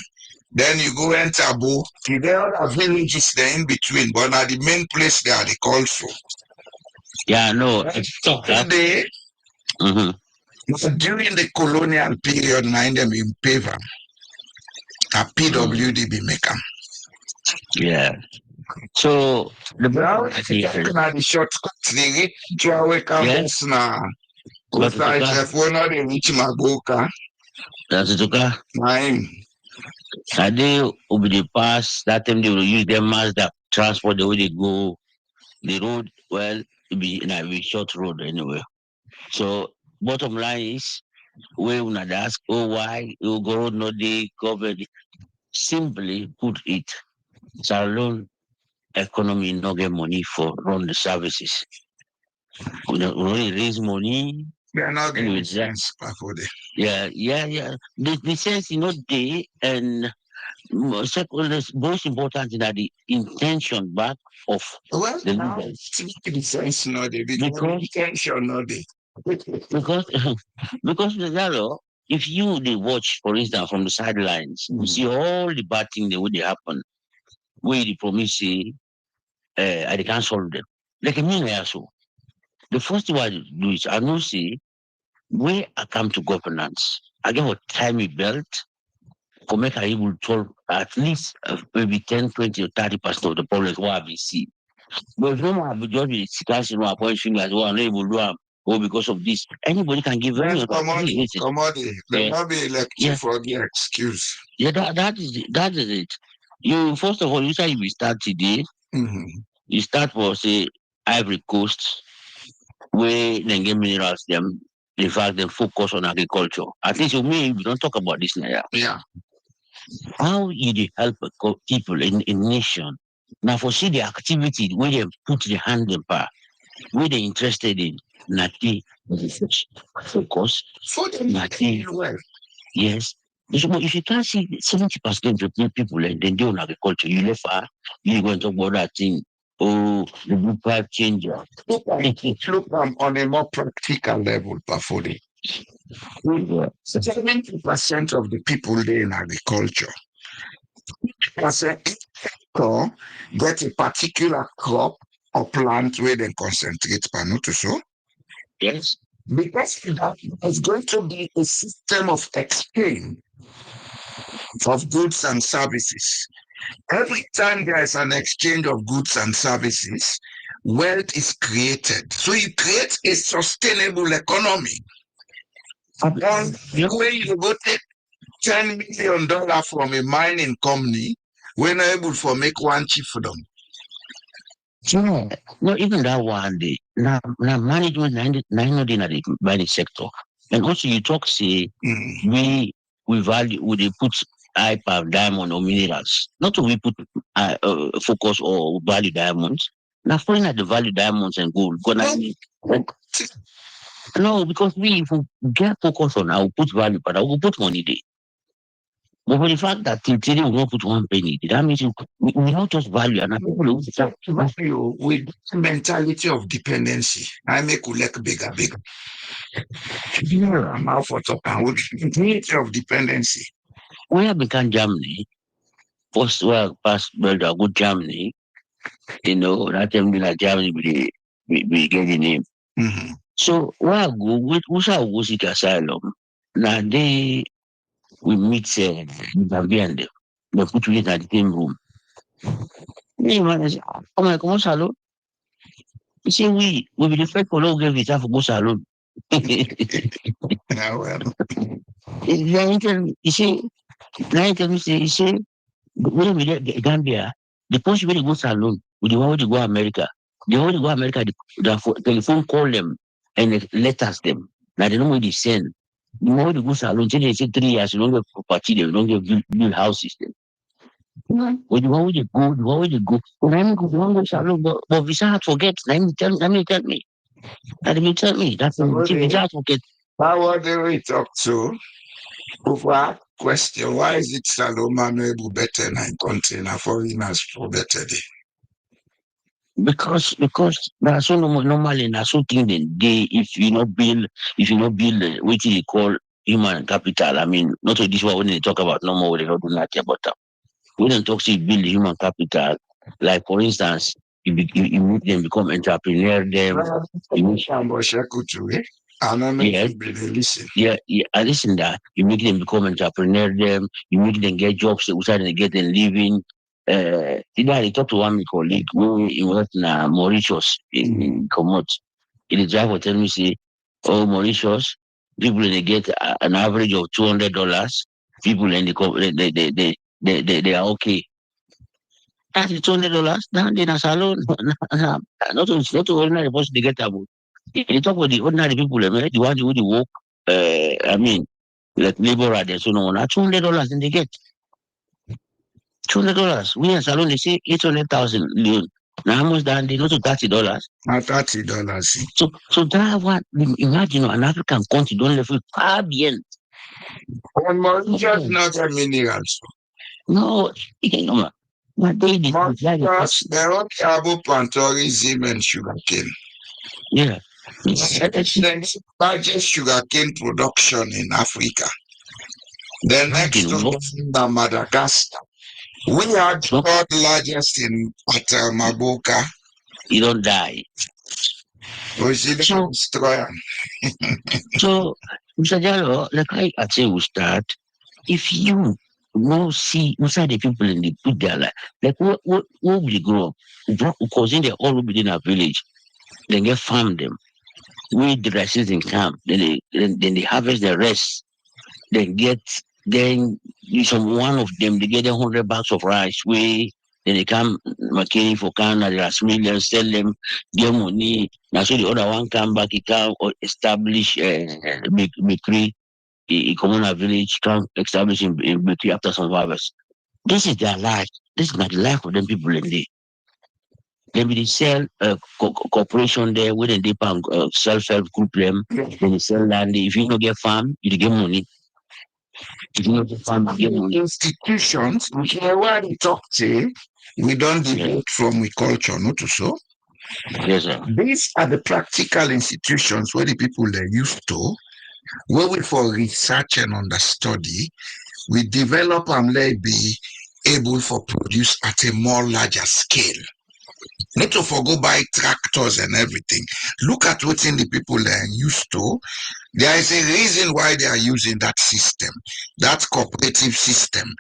then you go Entabu. There are villages there in between, but now the main place there they call for. Yeah, no, it's tough. They, during the colonial period, nine them in paver. A PWD be make 'em. Yeah. So the Now I think the shortcut they reach Trawe campus now. But If we're not in reach Magoka, that's it. nine. And they will be the pass. That time they will use them as the transport the way they go. The road, well, it be in a short road anyway. So bottom line is we will not ask, oh why you go no the government. Simply put it, Sierra Leone economy no get money for run the services. We only raise money. They're not Anyway, getting sense for them. Yeah. The sense they and second, most important is that the intention back of the leaders. The sense not the intention not the Because because if you they watch, for instance, from the sidelines, you see all the bad things that would happen, where the promise say, I can't solve them. Like a million so. The first thing I do is I know see where I come to governance. I get a timely belt for make I able to solve at least maybe 10, 20 or 30% of the problems what we see. But if no one have just be discussing or point fingers or unable to do or because of this, anybody can give any commodity. There Yeah. not be elected for the excuse. Yeah, that is it. You first of all, you say you start today. You start for say Ivory Coast, where they get minerals. Them, in fact, they focus on agriculture. At least you may we don't talk about this now. Yeah. How you dey help people in nation? Now for see the activity where they put the hand in power, where they interested in, nothing. Focus. For them, nothing. Well. Yes. If you can't see 70% of people and then do agriculture, you left you going to talk about that thing. Oh, the blue pipe changer. Look on a more practical level, Pafodi. 70% of the people there in agriculture get a particular crop or plant where they concentrate so. Yes. Because there's going to be a system of exchange of goods and services. Every time there is an exchange of goods and services, wealth is created. So you create a sustainable economy. And when you go take $10 million from a mining company, we're not able to make one chip for them. Yeah. No, even that one day. Now management not in the mining sector. And also you talk say we value they put high power diamond or minerals. Not we put focus or value diamonds. Now foreign at the value diamonds and gold. No, because we if we get focus on I will put value, but I will put money there. But for the fact that till today we not put one penny, that means we not just value and people will say, Value with mentality of dependency. I make Ulek bigger. Yeah, I'm out for top and with mentality of dependency. we have become Germany, first well past build a good Germany, that time like Germany we get the name. Mhm. So where I go, we shall go seek asylum. Now we meet Gambian them. They put you in the same room. Me man, I say, oh my God, salon. He say we be the first color give visa for go salon. Yeah, well, Then he tell me, he say, when we get Gambia, the post when they go salon, with the one when they go America, the one when they go America, the telephone call them and they letters them. Now they know where they send. The one when they go salon, they say 3 years, you don't get property, they don't get build houses. Them. Or the one where they go, the one where they go. When I go, the one go salon, but visa had forget. Let me tell me. Let me tell me. That's the visa had forget. how do we talk to? Over question, why is it Saloma no able better than country na foreigners for better day? Because there are so normally na so thing they if you not build what you call human capital. I mean, not to this one when they talk about no more they don't do nothing about that. When they talk say build human capital, like for instance, you make them become entrepreneur, you make, I don't know yeah, if you believe listen. I listen that you make them become entrepreneur, you make them get jobs outside and get them living. I talked to one of my colleague who he was in Mauritius in Comot. The driver tell me say, oh Mauritius, people they get an average of $200. People in the they are okay. That's $200. Now they are salon. Not ordinary person they get about. You talk about the ordinary people, the ones who they work. I mean, like laborer, and so on. $200 and they get. $200. We in salon they say 800,000 leon. Now how much that they go to $30. $30. So that what imagine an African country don't live with far beyond. And Mauritius not a minerals. No, man. But Mauritius, they don't have tourism and sugarcane. Yeah. Largest sugarcane production in Africa. The next to Madagascar. We are the third largest in Maboka. You don't die. We see them destroy. So, Mr. Jallo, like I say, we start. If you see inside the people in the put their life, like what will they grow up? Because in they all within a village, then get farm them. We the races in camp, then they harvest the rest, then some one of them they get 100 bags of rice. Then they come making for Canada, there's millions, sell them, get money. Now so the other one come back, he can establish bakery, a communal village, can establish in bakery after some harvest. This is their life. This is not the life of them people in there. Then they sell corporation there, where they pay self-help group them, then they sell land. If you don't get farm, you get money. If you don't get farm, you get money. Institutions, where they talk to, we don't deviate from we culture, not to so. Yes, sir. These are the practical institutions where the people are used to, where we for research and understudy, we develop and let be able for produce at a more larger scale. Not to forgo buy tractors and everything. Look at what the people are used to. There is a reason why they are using that system, that cooperative system.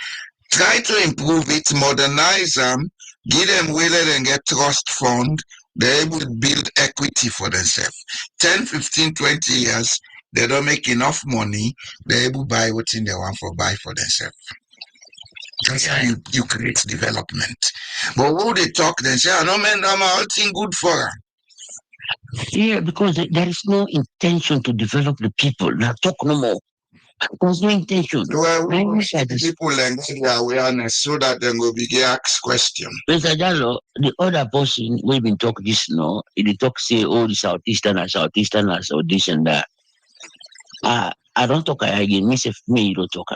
Try to improve it, modernize them, give them willing and get trust fund. They're able to build equity for themselves. 10, 15, 20 years, they don't make enough money. They're able to buy what they want for buy for themselves. That's how you create development. But when they talk, they say, "I know, man, I'm all thing good for her." Yeah, because there is no intention to develop the people. Now talk no more. There's no intention. Well, people and their awareness so that they will be asked questions. Mr. Jallo, the other person we've been talking this no, they talk say, oh, the Southeastern and Southeastern and South this and that. I don't talk again. Me, you don't talk.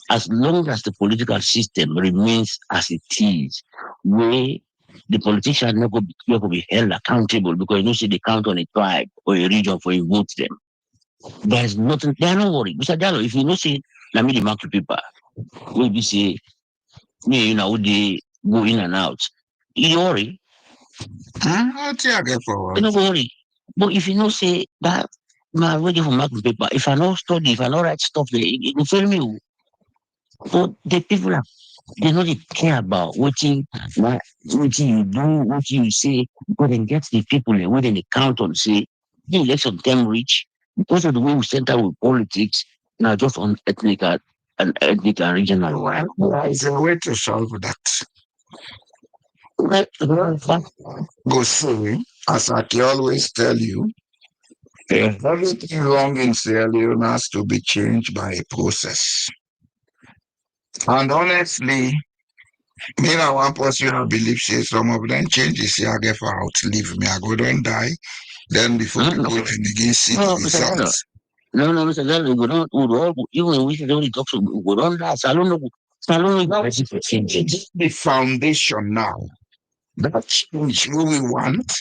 as long as the political system remains as it is, where the politicians never be held accountable because you know see they count on a tribe or a region for you vote them. There's nothing. They are not worried. Mr. Diallo, if you know say, let me the market paper, we be say me you know they go in and out. You worry, I'll take it you forward. don't worry. But if you know say that my waiting for market paper, if I not study, if I not write stuff, it will fail me. But the people are they don't really care about what you do, what you say, but then get the people and when they count on say the election them reach because of the way we center with politics, now just on ethnic and regional. Well, there's a way to solve that. Right. Go see, as I can always tell you, everything wrong in Sierra Leone has to be changed by a process. And honestly, me now one person I believe say some of them changes here I get for outlive me. I go don't die. Then before No, people then begin see no, the Mr. Gallo. results. No, Mr. Gallo, we don't, we all, even we should only talk to, we don't that. Salon, The foundation now. That change who we want.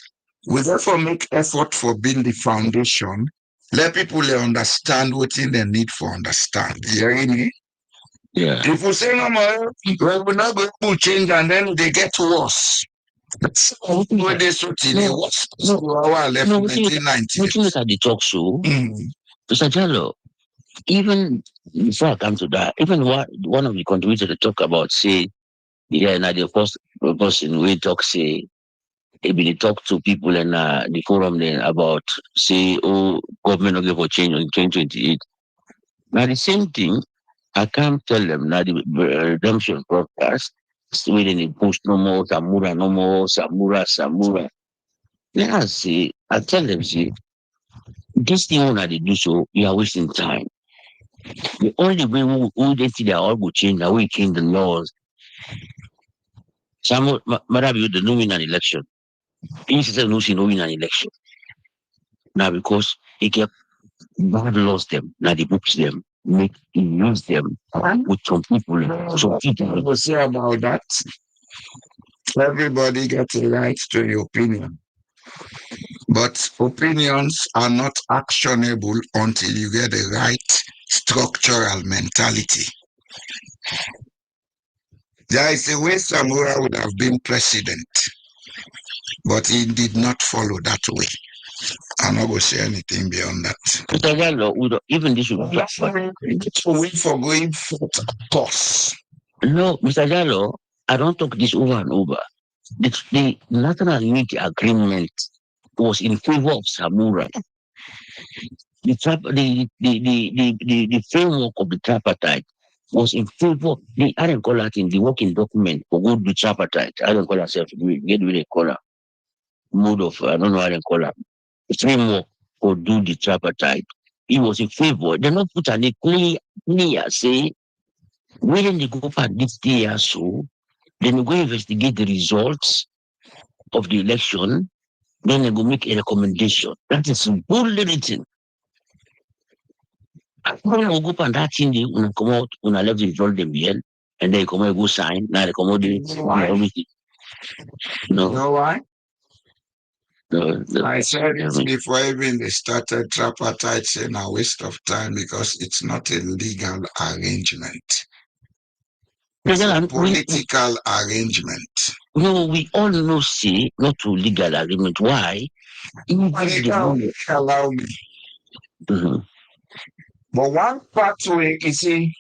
We therefore make effort for build the foundation. Let people understand what they need for understand. You hear me? yeah. If we say no more, well, we're not going to change and then they get worse. That's how they so till they worse. So our left No, in we think 1990. at the talk show, Mm. Mr. Jallo, even before I come to that, even one of the contributors to talk about say, yeah, now the first person we talk say, maybe they talk to people in the forum then about say, oh, government not going for change on 2028. Now the same thing, I can't tell them now the redemption broadcast. Sweden in push no more, Samura no more, Samura. Let us see. I tell them, see, this thing when they do so, you are wasting time. The only way we they see that all will change, that we change the laws. Some Marabi the no win an election. Instead of no win an election. Now because it get bad laws them, now the books them, make use them with some people. So people will say about that. Everybody gets a right to the opinion. But opinions are not actionable until you get the right structural mentality. There is a way Samura would have been president, but he did not follow that way. I'm not going to say anything beyond that. Even this will be It's a way for going forth course. No, Mr. Jallo, I don't talk this over and over. The National Unity Agreement was in favor of Samura. The framework of the tripartite was in favor. I don't call that in the working document for good the tripartite. I don't call myself get with a color mode of I don't know how they call that. The framework for do the tripartite. It was in favor. They not put any clear say when they go for this day so, then they go investigate the results of the election, then they go make a recommendation. That is boldly written. When we go on that thing, when come out, when I left the result them here, and then come out go sign, now they come out everything. No. You know why? No, I said it before even they started tripartite saying a waste of time because it's not a legal arrangement. It's a political arrangement. No, we all know see not to legal agreement. Why? Allow me. Mm-hmm. But one pathway, you see,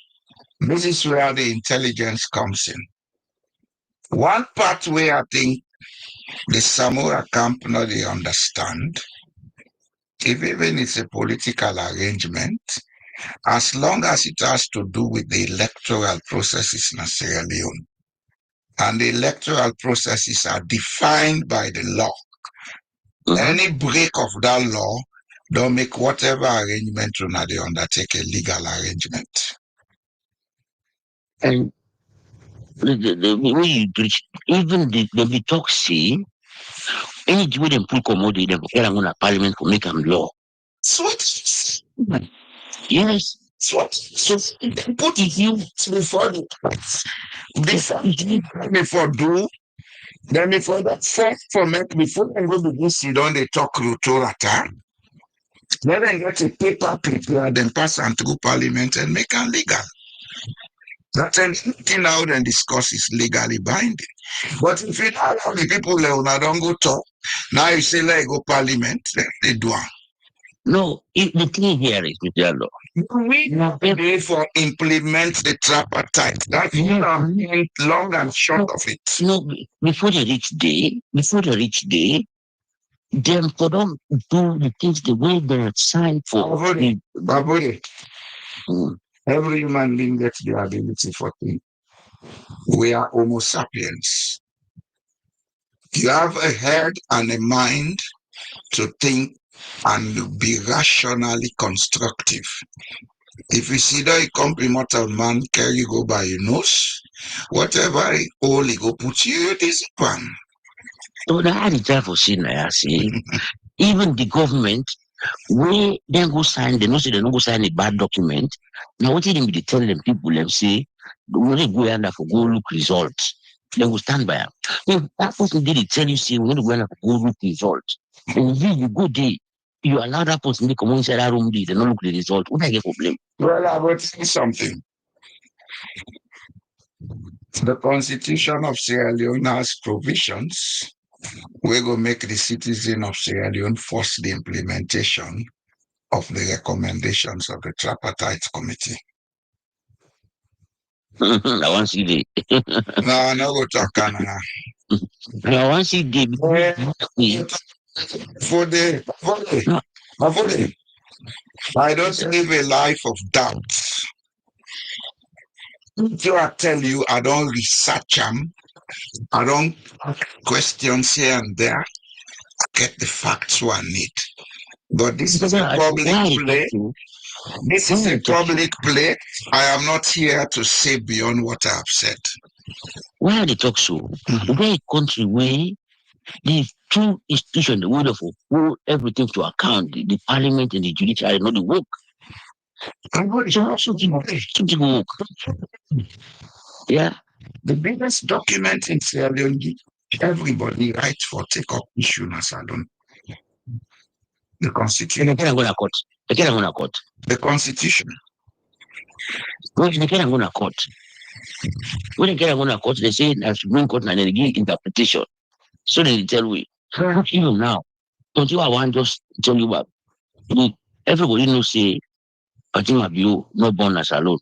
this is where the intelligence comes in. One pathway, I think, the Samora camp not they understand. If even it's a political arrangement, as long as it has to do with the electoral processes in Sierra Leone, and the electoral processes are defined by the law. Any break of that law don't make whatever arrangement they undertake a legal arrangement. And the way you preach, even the talk say, any way they put commodity, they go on a parliament to make them law. So yes. So put it you before before do. Then before that first format, before I go begin sit down, they talk Rutorata. Then I get a paper prepared, then pass on through parliament and make it legal. That's anything out and discuss is legally binding. But if you allow the people now don't go talk, now you say like go parliament, they do it. No, the thing here is, Mr. Yalo, We pay for implement the tripartite. That's long and short of it. no, before they reach day, them for them do the things the way they're signed for. Babode, Mm. every human being gets the ability for things. We are Homo sapiens. You have a head and a mind to think and be rationally constructive. If you see that a complemental man carry go by your nose, whatever hole he go put you, this one. So that had the time for sin, I see. Even the government, where they go sign, they know say they don't go sign a bad document. Now what they tell them people, them say, when they go under for go look results, they will stand by them. If that person did it tell you, say, when they go under for go look results, and you go there, you allow that person to come inside that room, they don't look the result. What I get problem? Well, I will say something. The Constitution of Sierra Leone has provisions. We're going to make the citizen of Sierra Leone force the implementation of the recommendations of the Tripartite Committee. I want to see the. No, I'm not going to talk Canada. I want to see the. I don't live a life of doubt. Do I tell you I don't research them? I don't question here and there. I get the facts I need. But this is a public play. This is a public play. I am not here to say beyond what I have said. Why they talk so? Where a country where the two institutions, the word of hold everything to account, the parliament and the judiciary, not the work. Something work. Yeah. The biggest document in Sierra Leone, everybody writes for take up issue in Salon. The Constitution. They can't go to court. They can't go to court. The Constitution. They can't go to court. When they can't go to court, they say the Supreme Court and they give interpretation. So they tell we, even now, don't you I want just tell you what? Everybody knows say Fatima Bio no born as alone.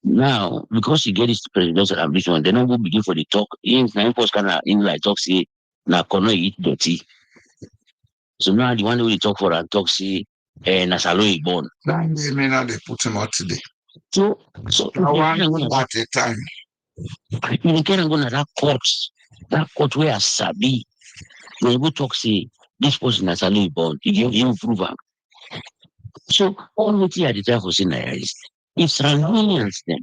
Now, because he get his presidential ambition, they don't go begin for the talk. In post kind of in like talk say na kono eat dirty. So now the one who they talk for and talk say na salon is born. That may not they put him out today. So I want at a time. You can't go to that court where I sabi. When you go talk say this person has salon is born, you prove him. So all what you had the time for saying is it's Rangonians then.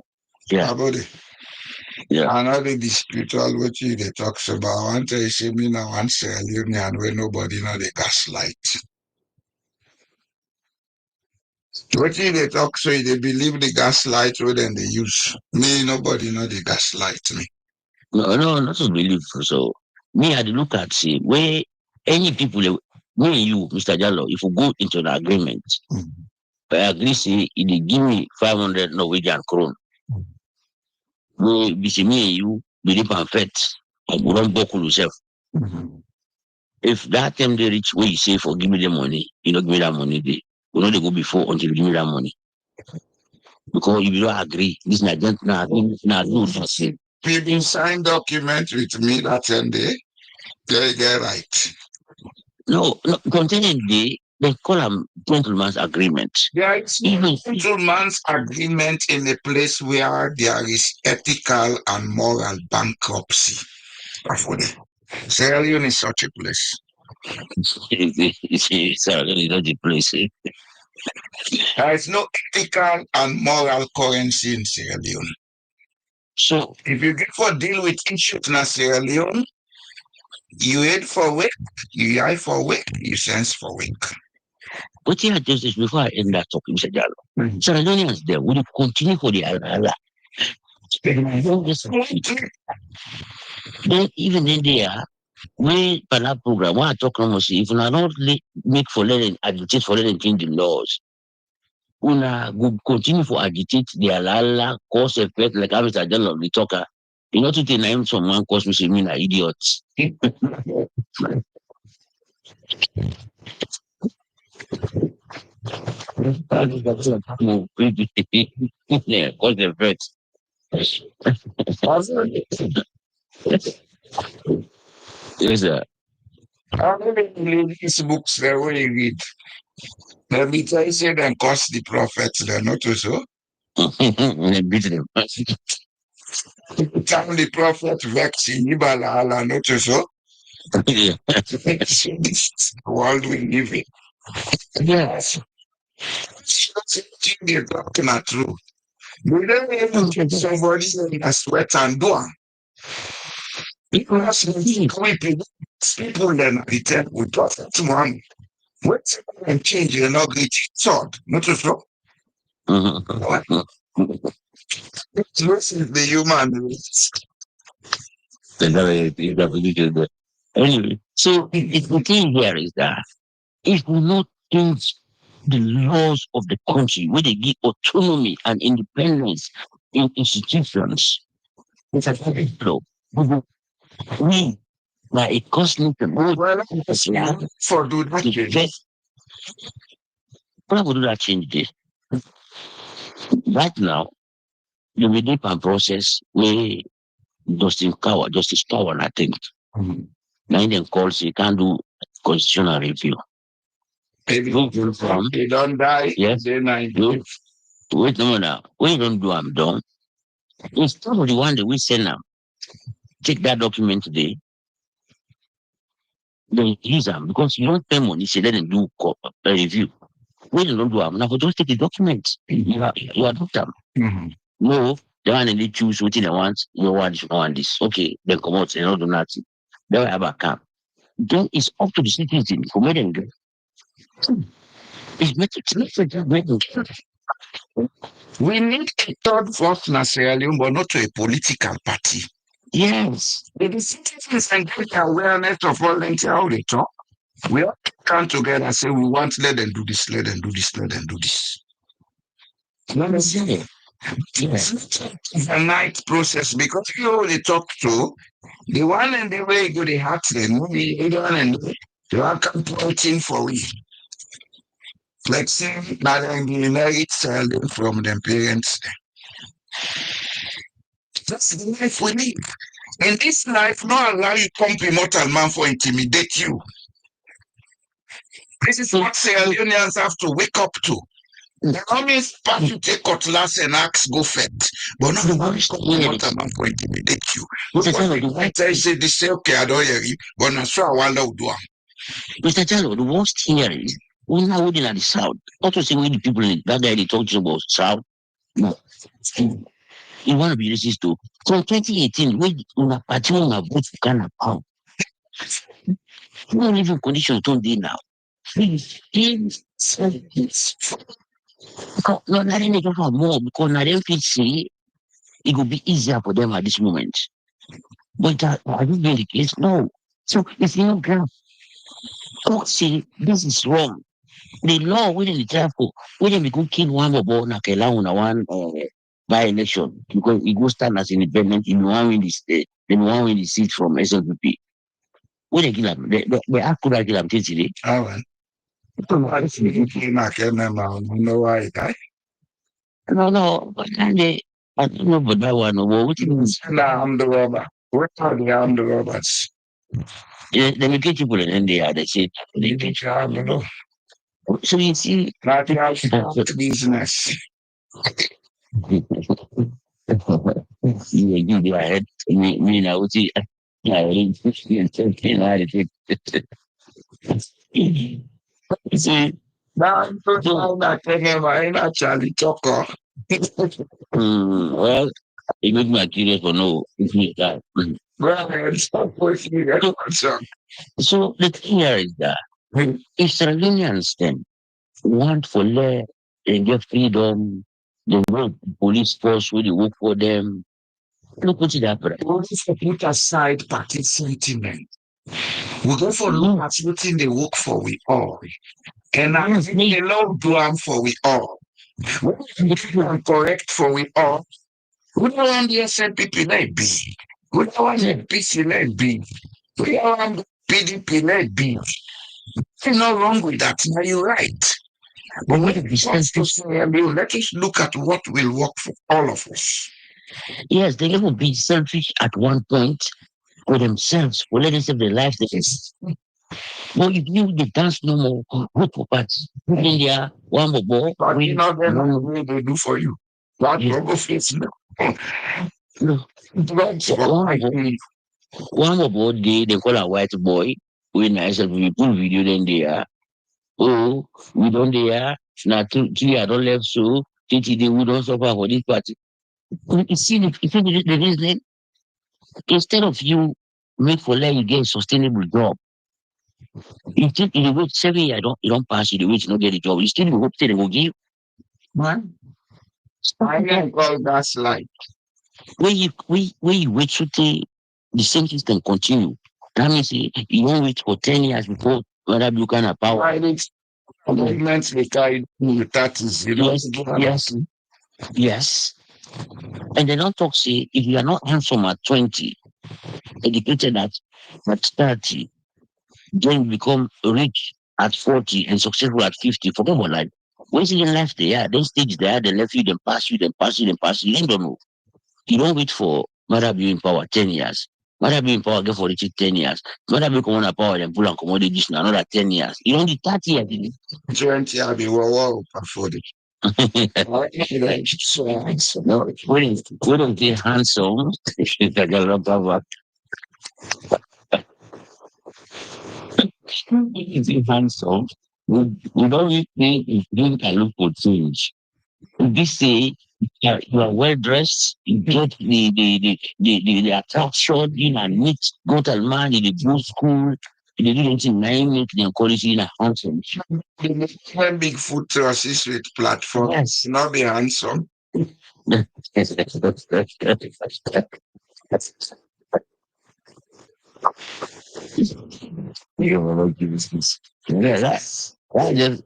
Yeah. About it. Yeah. Another disputable what you they talks about. One time you say me now one Sierra Leone where nobody know the gaslight. What you they talk so they believe the gaslight where then they use. Me nobody know the gaslight me. No, not to believe. So me I look at see where any people me and you, Mr. Jallo, if we go into an agreement, I agree say they give me 500 Norwegian krone. We be me and you believe and fet and we don't buckle yourself. If that time they reach where you say for give me the money, you don't give me that money, they will not go before until you give me that money. Because you don't agree. This not good. People sign document with me that same day, they get right. No, containing they call them gentleman's agreement. Yeah, it's gentleman's agreement in a place where there is ethical and moral bankruptcy. Sierra Leone is such a place. Sierra Leone is not the place. There is no ethical and moral currency in Sierra Leone. So if you get for deal with issues in Sierra Leone, you aid for work, you eye for work, you sense for work. But here, Justice, before I end that talk, Mr. Jallo, Sierra Leoneans there will continue for the Allah. Then even in there, we panel program, what I talk almost, if we not make for letting agitate for letting change the laws, una go continue for agitate the Allah cause effect like I'm Mr. Jallo the talker. You know to the name someone cause me say me na idiots. Yeah, cause effect. Yes, sir. How many these books there when you read? Let me tell you, say them cost the prophets, they're not so. They beat them. Tell the prophet vex in Ibala Allah, not so. Yeah. This world we live in. Yes. They're talking are true. We don't even take somebody in a sweat and do it. People have people then return with prophet one. What's and change you're not great sword, not so. This is the human race. Anyway, so the thing here is that if we not change the laws of the country where they give autonomy and independence in institutions, it's a very flow. We are a costly Well, for do that change. What would do that change this? Right now, the deep and process where Justice Power, I think. Now in them calls you can't do constitutional review. Maybe they don't die. Yes. Then I do. Wait a minute now. When you don't do, I'm done. Instead of the one that we send them, take that document today, then use them because you don't pay money, say let them do a review. When you don't do them, now just take the document. You adopt them. No, the one they choose what they want, you want this. Okay, then come out and not do nothing. Then we have a camp. Then it's up to the citizen for me then. It's we need a third force in Sierra Leone, but not to a political party. Yes. The citizens and get awareness of all how they talk. We all come together and say we want let them do this, let them do this, let them do this. Yes. It's a night process because you only talk to the one and the way you go the heart then the one and the one come pointing for we. Like saying that I'm inherit child from them parents. That's the life we live. In this life, not allow you come be mortal man for intimidate you. This is what Sierra Leoneans have to wake up to. The army pass you take cutlass and axe go fed, but not allow you come be mortal man for intimidate you. I say this say okay, I don't hear you, but not sure I want to do. Mr. Jallo, the worst here is we're now waiting at the south. Not to say we the people in that guy they talked about south. No. You want to be racist too. From 2018, we una party on a vote for Ghana pound. No living conditions don't do now. Please, no, not any for more because now them feel say it will be easier for them at this moment. But that I don't get the case. No. So it's no ground. Oh, see, this is wrong. The law within the traffic, when we go kill one bobo na kela una one by election because it goes stand as independent in one win the state, then one win the seat from SLPP. When they kill them, they have to kill them today. Ah, well. No, why die? No, but can they? I don't know about that one. What it means? I'm the robber. What are the armed robbers? They will get people in India. They say They get you armed, no. so. You see, Not the house business. you give your head. Me now, see, I really see. Now I'm not telling him I not Charlie Tucker. Well, it makes me curious for no. Well, stop pushing me. So the thing here is that if Sierra Leoneans then want for let and get freedom. They work police force where they work for them. Look what it happened. We go for put aside party sentiment. We go for look at wetin dey work for we all. And I think the Lord do am for we all. We am correct for we all. We don't want the SNPP let be. We don't want the PC let be. We don't want PDP let be. There's no wrong with that. Now you're right. But when it comes to Sierra Leone, let us look at what will work for all of us. Yes, they will be selfish at one point for themselves, for letting themselves their life. But if you the dance no more, good for parts. India, one more, But you know, then what they do for you. What Yes. go face no. no. One more day, they call a white boy. When I said we put video then they are. Oh, we don't there. Now, 2 years don't left so. 30 days we don't suffer for this party. You see, the reason, instead of you make for let you get a sustainable job, you think you wait 7 years, you don't pass, you wait to not get a job. You still hope they will give. Man, I can call gaslight. When you wait to take the same thing can continue. That means you don't wait for 10 years before whether you can have power. Why did government they carry with that is you know Yes. And they don't talk say if you are not handsome at 20, educated at 30, then you become rich at 40 and successful at 50. Forget about life. When you in life they are, then stage they are, they left you, then pass you, then pass you, then pass you. You don't know. You don't wait for mother be in power 10 years. Mother be in power get for it 10 years. Mother be come on power then pull and commodity this now another 10 years. You don't need 30 years. 20 I'll be wow for it. No, we don't get handsome. If you handsome, we don't really think if you can look for change. If they say you are well dressed, you get the attraction, you know, meet go to man in the good school, they do anything nine make them call it in a handsome. When big foot to assist with platform, Yes. not be handsome. You will give this. Yeah, that just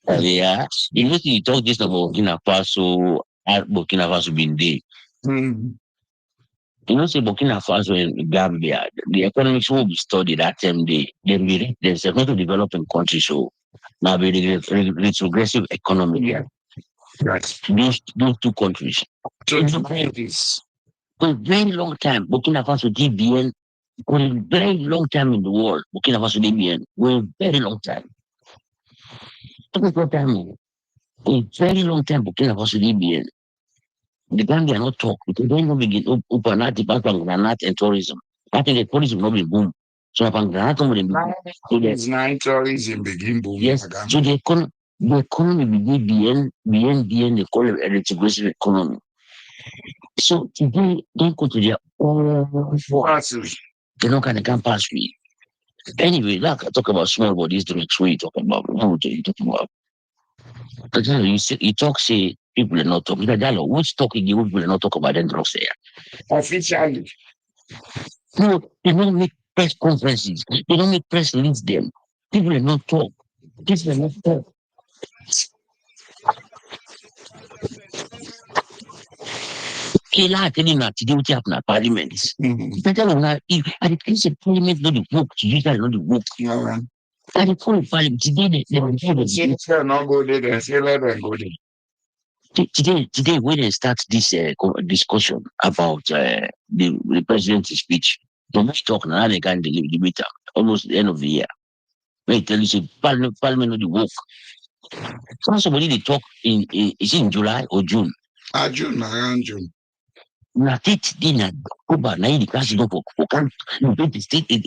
yeah. You know, you talk this about Burkina Faso, Burkina Faso been there. You know, say Burkina Faso and Gambia, the economics will be studied that same day. Then we reach there's not a developing country, so now we retrogressive economy. Yeah. Right. Those two countries. So to find this. For a very long time, Burkina Faso DBN for a very long time in the world. Burkina Faso DBN for a very long time. For a very long time, Burkina Faso DBN. The Gambia not talk because they don't begin open at the back of granite and tourism. I think the tourism not be boom. So upon granite It's nine tourism begin boom. yes. So the economy begin BN they call it a retrogressive economy. So today they go to their own they don't can pass me. Anyway, like I talk about small bodies, the next way you talk about what are you talking about? But you talk say people are not talking. Which talking you people are not talk about them drugs there? Officially. No, they don't make press conferences. They don't make press release them. People are not talk. People are not talk. Okay, like telling that today what happened at Parliament. Better than that, if at the place of Parliament not the work, to use that not the work. At the point of Parliament today, they not go there, they say let them go there. Today, when they start this discussion about the president's speech, they must talk now. They can debate almost the end of the year. When they tell you, say, Parliament not the work. So somebody they talk is it in July or June? June, around June. Na tit dinner Cuba na the class go for can the state a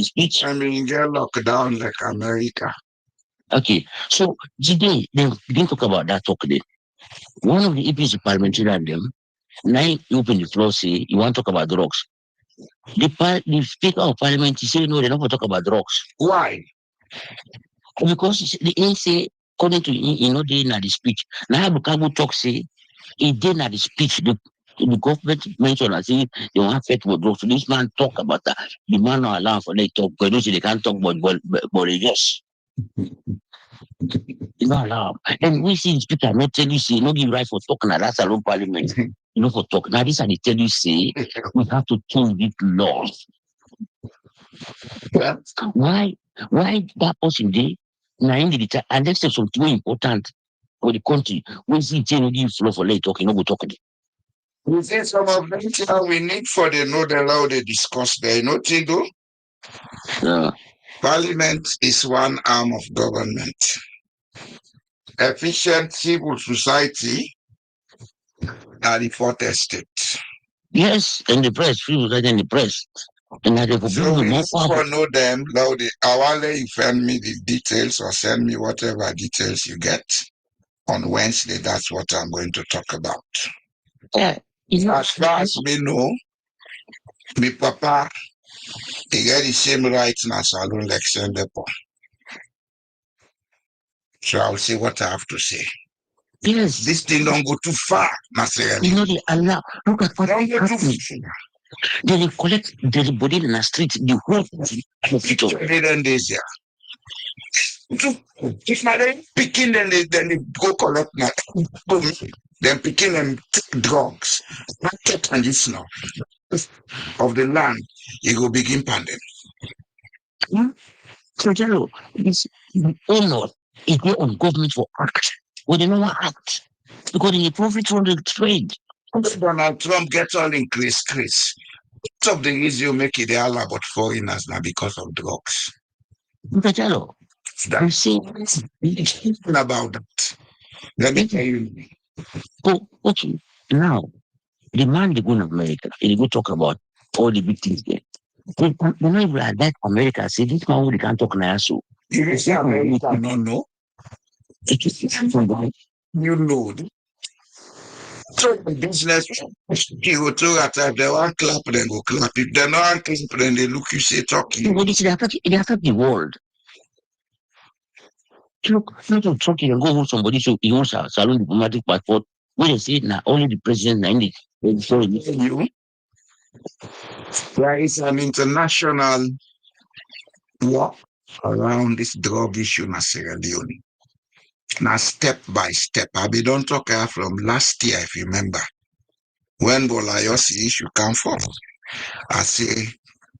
speech. I mean, get locked down like America. Okay, so today they begin talk about that talk there. One of the EPs parliamentarian them now open the floor say you want to talk about drugs. The speaker of parliament he say no, they don't want to talk about drugs. Why? Because they say, according to they na the speech. Now Bukabu talk say, he did not the speech. The government mentioned as if they want to with drugs. So this man talk about that. The man not allowed for they talk. Because they say they can't talk, but they just not allowed. And we see the speaker not tell you say, no give right for talking. That's a law parliament. For talk. Now this and they tell you say, we have to change this law. Why that person dey na him dey decide, and next thing something wey important for the country wey see change give floor for let talk, no go talk again. We say some of them things we need for the know the law they discuss there. You know, Tigo? Yeah. Parliament is one arm of government. Efficient civil society are the fourth estate. Yes, and the press, free was in the press. And I for So we need to know them. Now, hourly you send me the details or send me whatever details you get on Wednesday. That's what I'm going to talk about. Yeah. As far as we know, my papa, he get the same rights in a salon like Sendepo. So I'll say what I have to say. Yes. This thing don't go too far, necessarily. They allow. Look at what Don't go too happening. far. They collect the body in the street, the whole mosquito. 10 days here. If not they picking, then they go collect now. Then picking them drugs. Market and this now of the land, you go begin pandemic. So tell you, this honor is there on government for act. Well, they don't want act because they profit from the trade. Donald Trump gets all increase. Some of the reason you make it all about foreigners now because of drugs. But tell you, I'm saying about that. Let me tell you. So, okay, now the man they go to America, and they go talk about all the big things there. They not even like that America say this man who they can't talk now. So You say America no. it is from that. You know. So the business you go to that time, they want clap, then go clap. If they not clap, then they look you say talking. But they affect the world. Look, not to talking and go home somebody so he wants a salon diplomatic passport. When they say now only the president and it. So you. There is an international war around this drug issue in Sierra Leone. Now, step by step, I be don't talk from last year, if you remember, when Bolayosi issue come forth. I say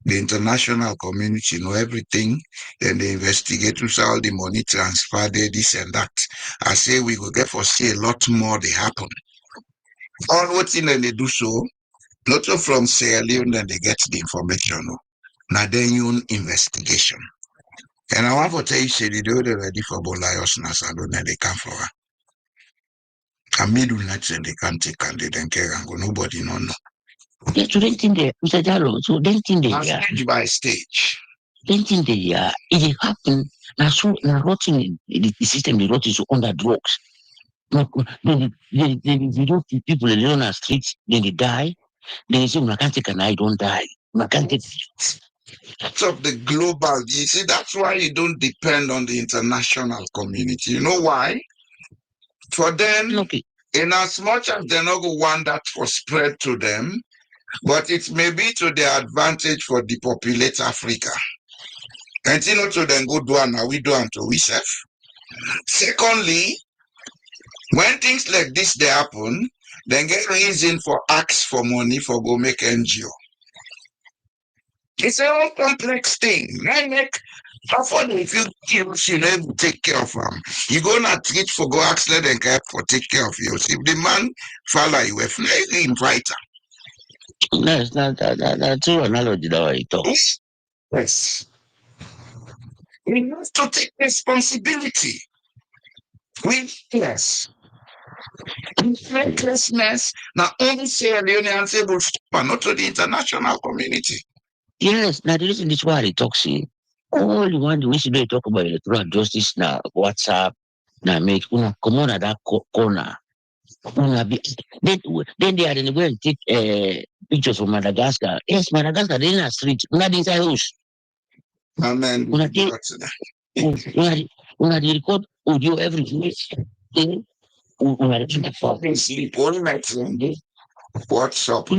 the international community know everything, then they investigate to see all the money transfer there, this and that. I say we will get for see a lot more they happen. All what in they do so, not from Sierra Leone, then they get the information. Now then you investigation. And I want to tell you, say they already ready for Bolayos Nasalon and they come for her. And middle nights and they can't take and they don't care and go. Nobody no. Yeah, so then thing there, Mr. Jallo, so then thing there, Stage by stage. Then thing there, it happen. Now so now rotting the system, the rotting so under drugs. Then the people they live on the streets, then they die. Then they say, I can't take an eye, don't die. I can't take Of the global, you see, that's why you don't depend on the international community. You know why? For them, okay. In as much as they're not going to want that for spread to them, but it may be to their advantage for depopulate Africa. And you know, to then go do and we do unto we self. Secondly, when things like this they happen, then get reason for ask for money for go make NGO. It's a whole complex thing. If you kill, you never take care of them. You go not treat for go ask let them care for take care of you. If the man follow you, if you invite him. No, it's not that's true analogy that I talk. Yes. We have to take responsibility. Yes. Recklessness, not only Sierra Leone and Sable, but not to the international community. Yes, now the reason is why they talk see. All the one we should talk about electoral justice now, WhatsApp, now make come on at that corner. Then they are in the way and take pictures from Madagascar. Yes, Madagascar, they're in the street, not inside house. Amen. When I record audio every week, when I Sleep all night. What's up?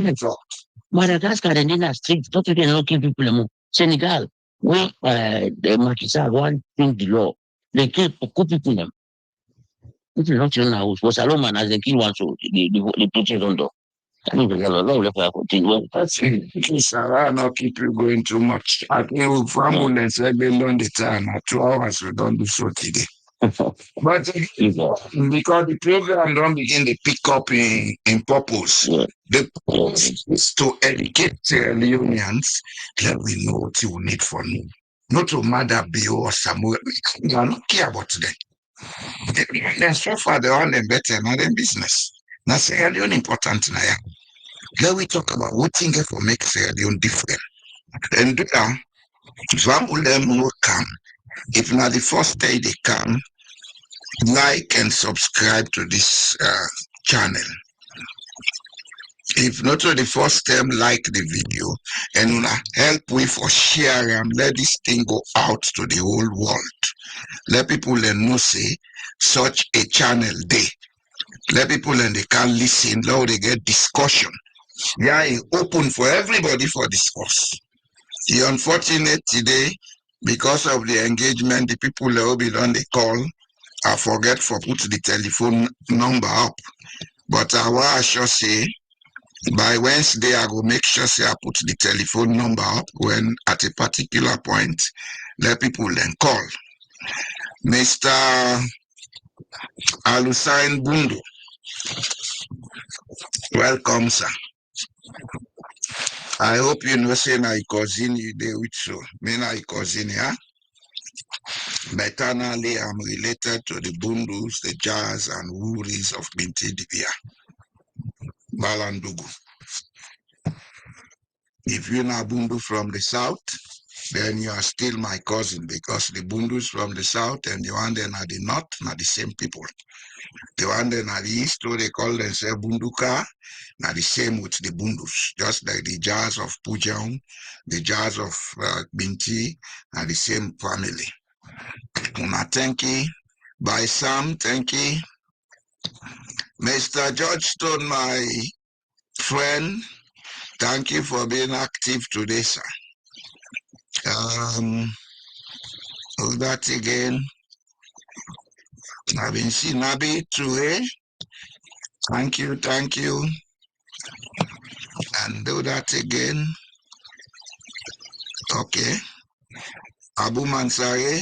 Madagascar and then street, not even looking people anymore. Senegal, where the Macky Sall one thing the law, they kill people them. This is not in house. Was a man as they kill one so they put it on door. I think there's a lot of thing. Well, That's it. Sarah not keep you going too much. I think we family and say they learn the time. At 2 hours we don't do so today. But because the program don't begin to pick up in purpose. Yeah. The purpose is to educate Sierra Leoneans. Let we know what you need for me. Not to mother Bio or Samuel. You don't care about them. Then so far they want them better than their business. Now Sierra Leone important now. Let we talk about what thing for make Sierra Leone different. And do that. Some of them will come. If not the first day they come, like and subscribe to this channel. If not the first time, like the video and help we for share and let this thing go out to the whole world. Let people know say such a channel day. Let people they can listen, now they get discussion. Yeah, it's open for everybody for discuss. The unfortunate today, because of the engagement, the people that will be on the call, I forget for put the telephone number up. But I will sure say by Wednesday I will make sure say I put the telephone number up when at a particular point let people then call. Mr. Alusain Bundu. Welcome, sir. I hope you know say my cousin you there with so. Me my cousin, yeah. Maternally, I'm related to the Bundus, the Jazz and Wuris of Binti Dibia, Balandugu. If you're not Bundu from the south, then you are still my cousin because the Bundus from the south and the one then are the north, not the same people. The one then are the east, so they call themselves Bunduka, not the same with the Bundus. Just like the Jazz of Pujang, the Jazz of Binti, are the same family. Una thank you. By Sam, thank you. Mr. George Stone, my friend, thank you for being active today, sir. That again. I've been seeing Nabi today. Thank you, thank you. And do that again. Okay. Abu Mansari.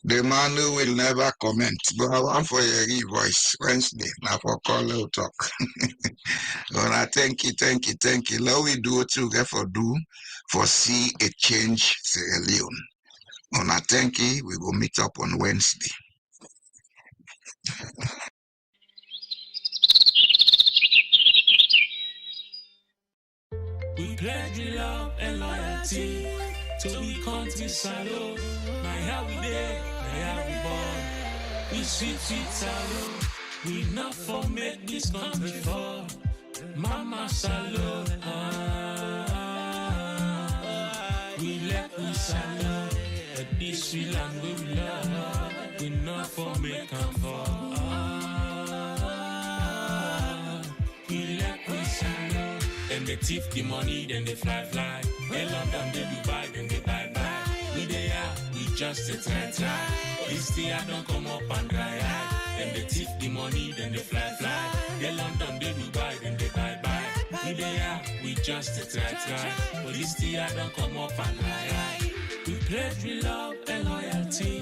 The man who will never comment, but I want for your voice Wednesday. Now for call out talk. Well, thank you. Let we do what you get for do for see a change Sierra Leone. And I thank you. We will meet up on Wednesday. We pledge love and loyalty to we country salute. My how we there, my how we born. We sweet salute. We not for make this country fall. Mama salute. We let we salute. But this we land we love. We not for make them fall. We let we salute. Then they thief the money, then they fly. They London, they Dubai, then they bye. We they are, we just a try. This year don't come up and dry eye. Then they thief the money, then they fly. They London, they Dubai, then they bye. We they are, we just a try. But this year don't come up and dry eye. We pledge we love and loyalty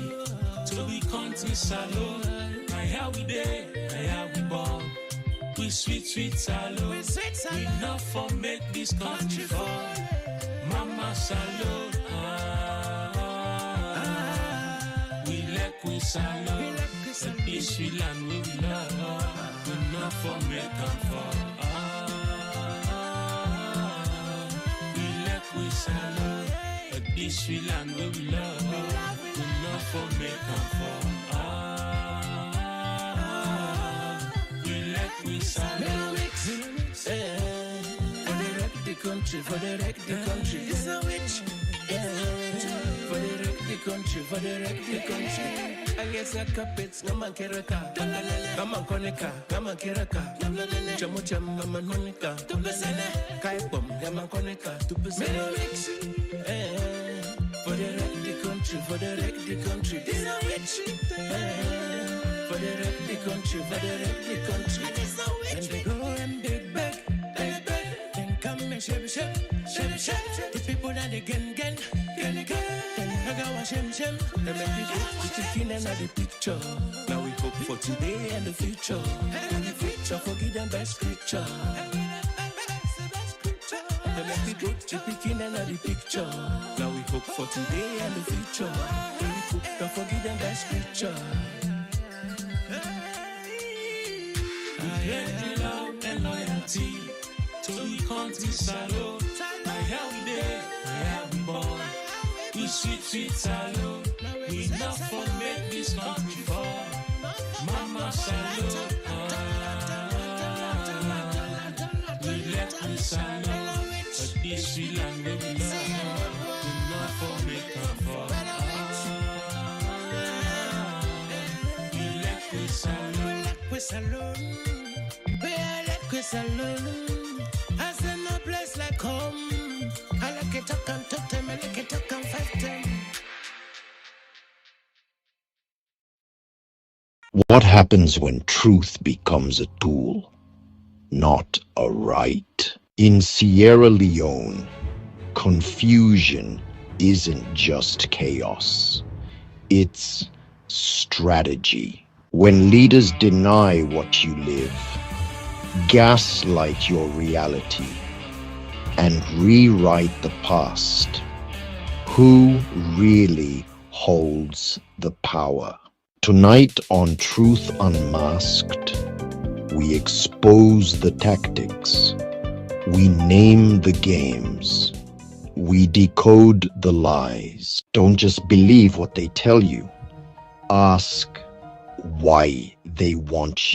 to we country salute. My how we there, my how we born. We sweet salute. We not for make this country fall. Mama salute. We let we salute. But this we land we love. We not for make them fall. We let we salute. But this we land we love. We not for make them fall. We salute. For the wreck the country. It's a witch. For the wreck the country. I guess I carpets, Naman Keraka, Naman Koneka, Naman Keraka, Chamucham, Naman Monica, Kaipom, Naman Koneka, Mix. For the country, for the country, this is rich. For the country, for the country, and they go and they beg, then come and shake. The people that they get, then I go and shem. They make me put the king in the picture. Now we hope for today and the future. Forgive them best scripture. They make me put the king in the picture. Now we hope for today and the future. Don't forget them best scripture. I heard love and loyalty to the country salute. My healthy day, my happy born. We sweet salute. We not for make this country fall. Mama salute. We let me salute. But this sweet land we love. We not for make her fall. We let me salute. We salute. We salute. As in a place like home. I like it talk and talk them, I like it talk and fight them. What happens when truth becomes a tool, not a right? In Sierra Leone, confusion isn't just chaos, it's strategy. When leaders deny what you live, gaslight your reality, and rewrite the past, who really holds the power? Tonight on Truth Unmasked, we expose the tactics, we name the games, we decode the lies. Don't just believe what they tell you. Ask why they want you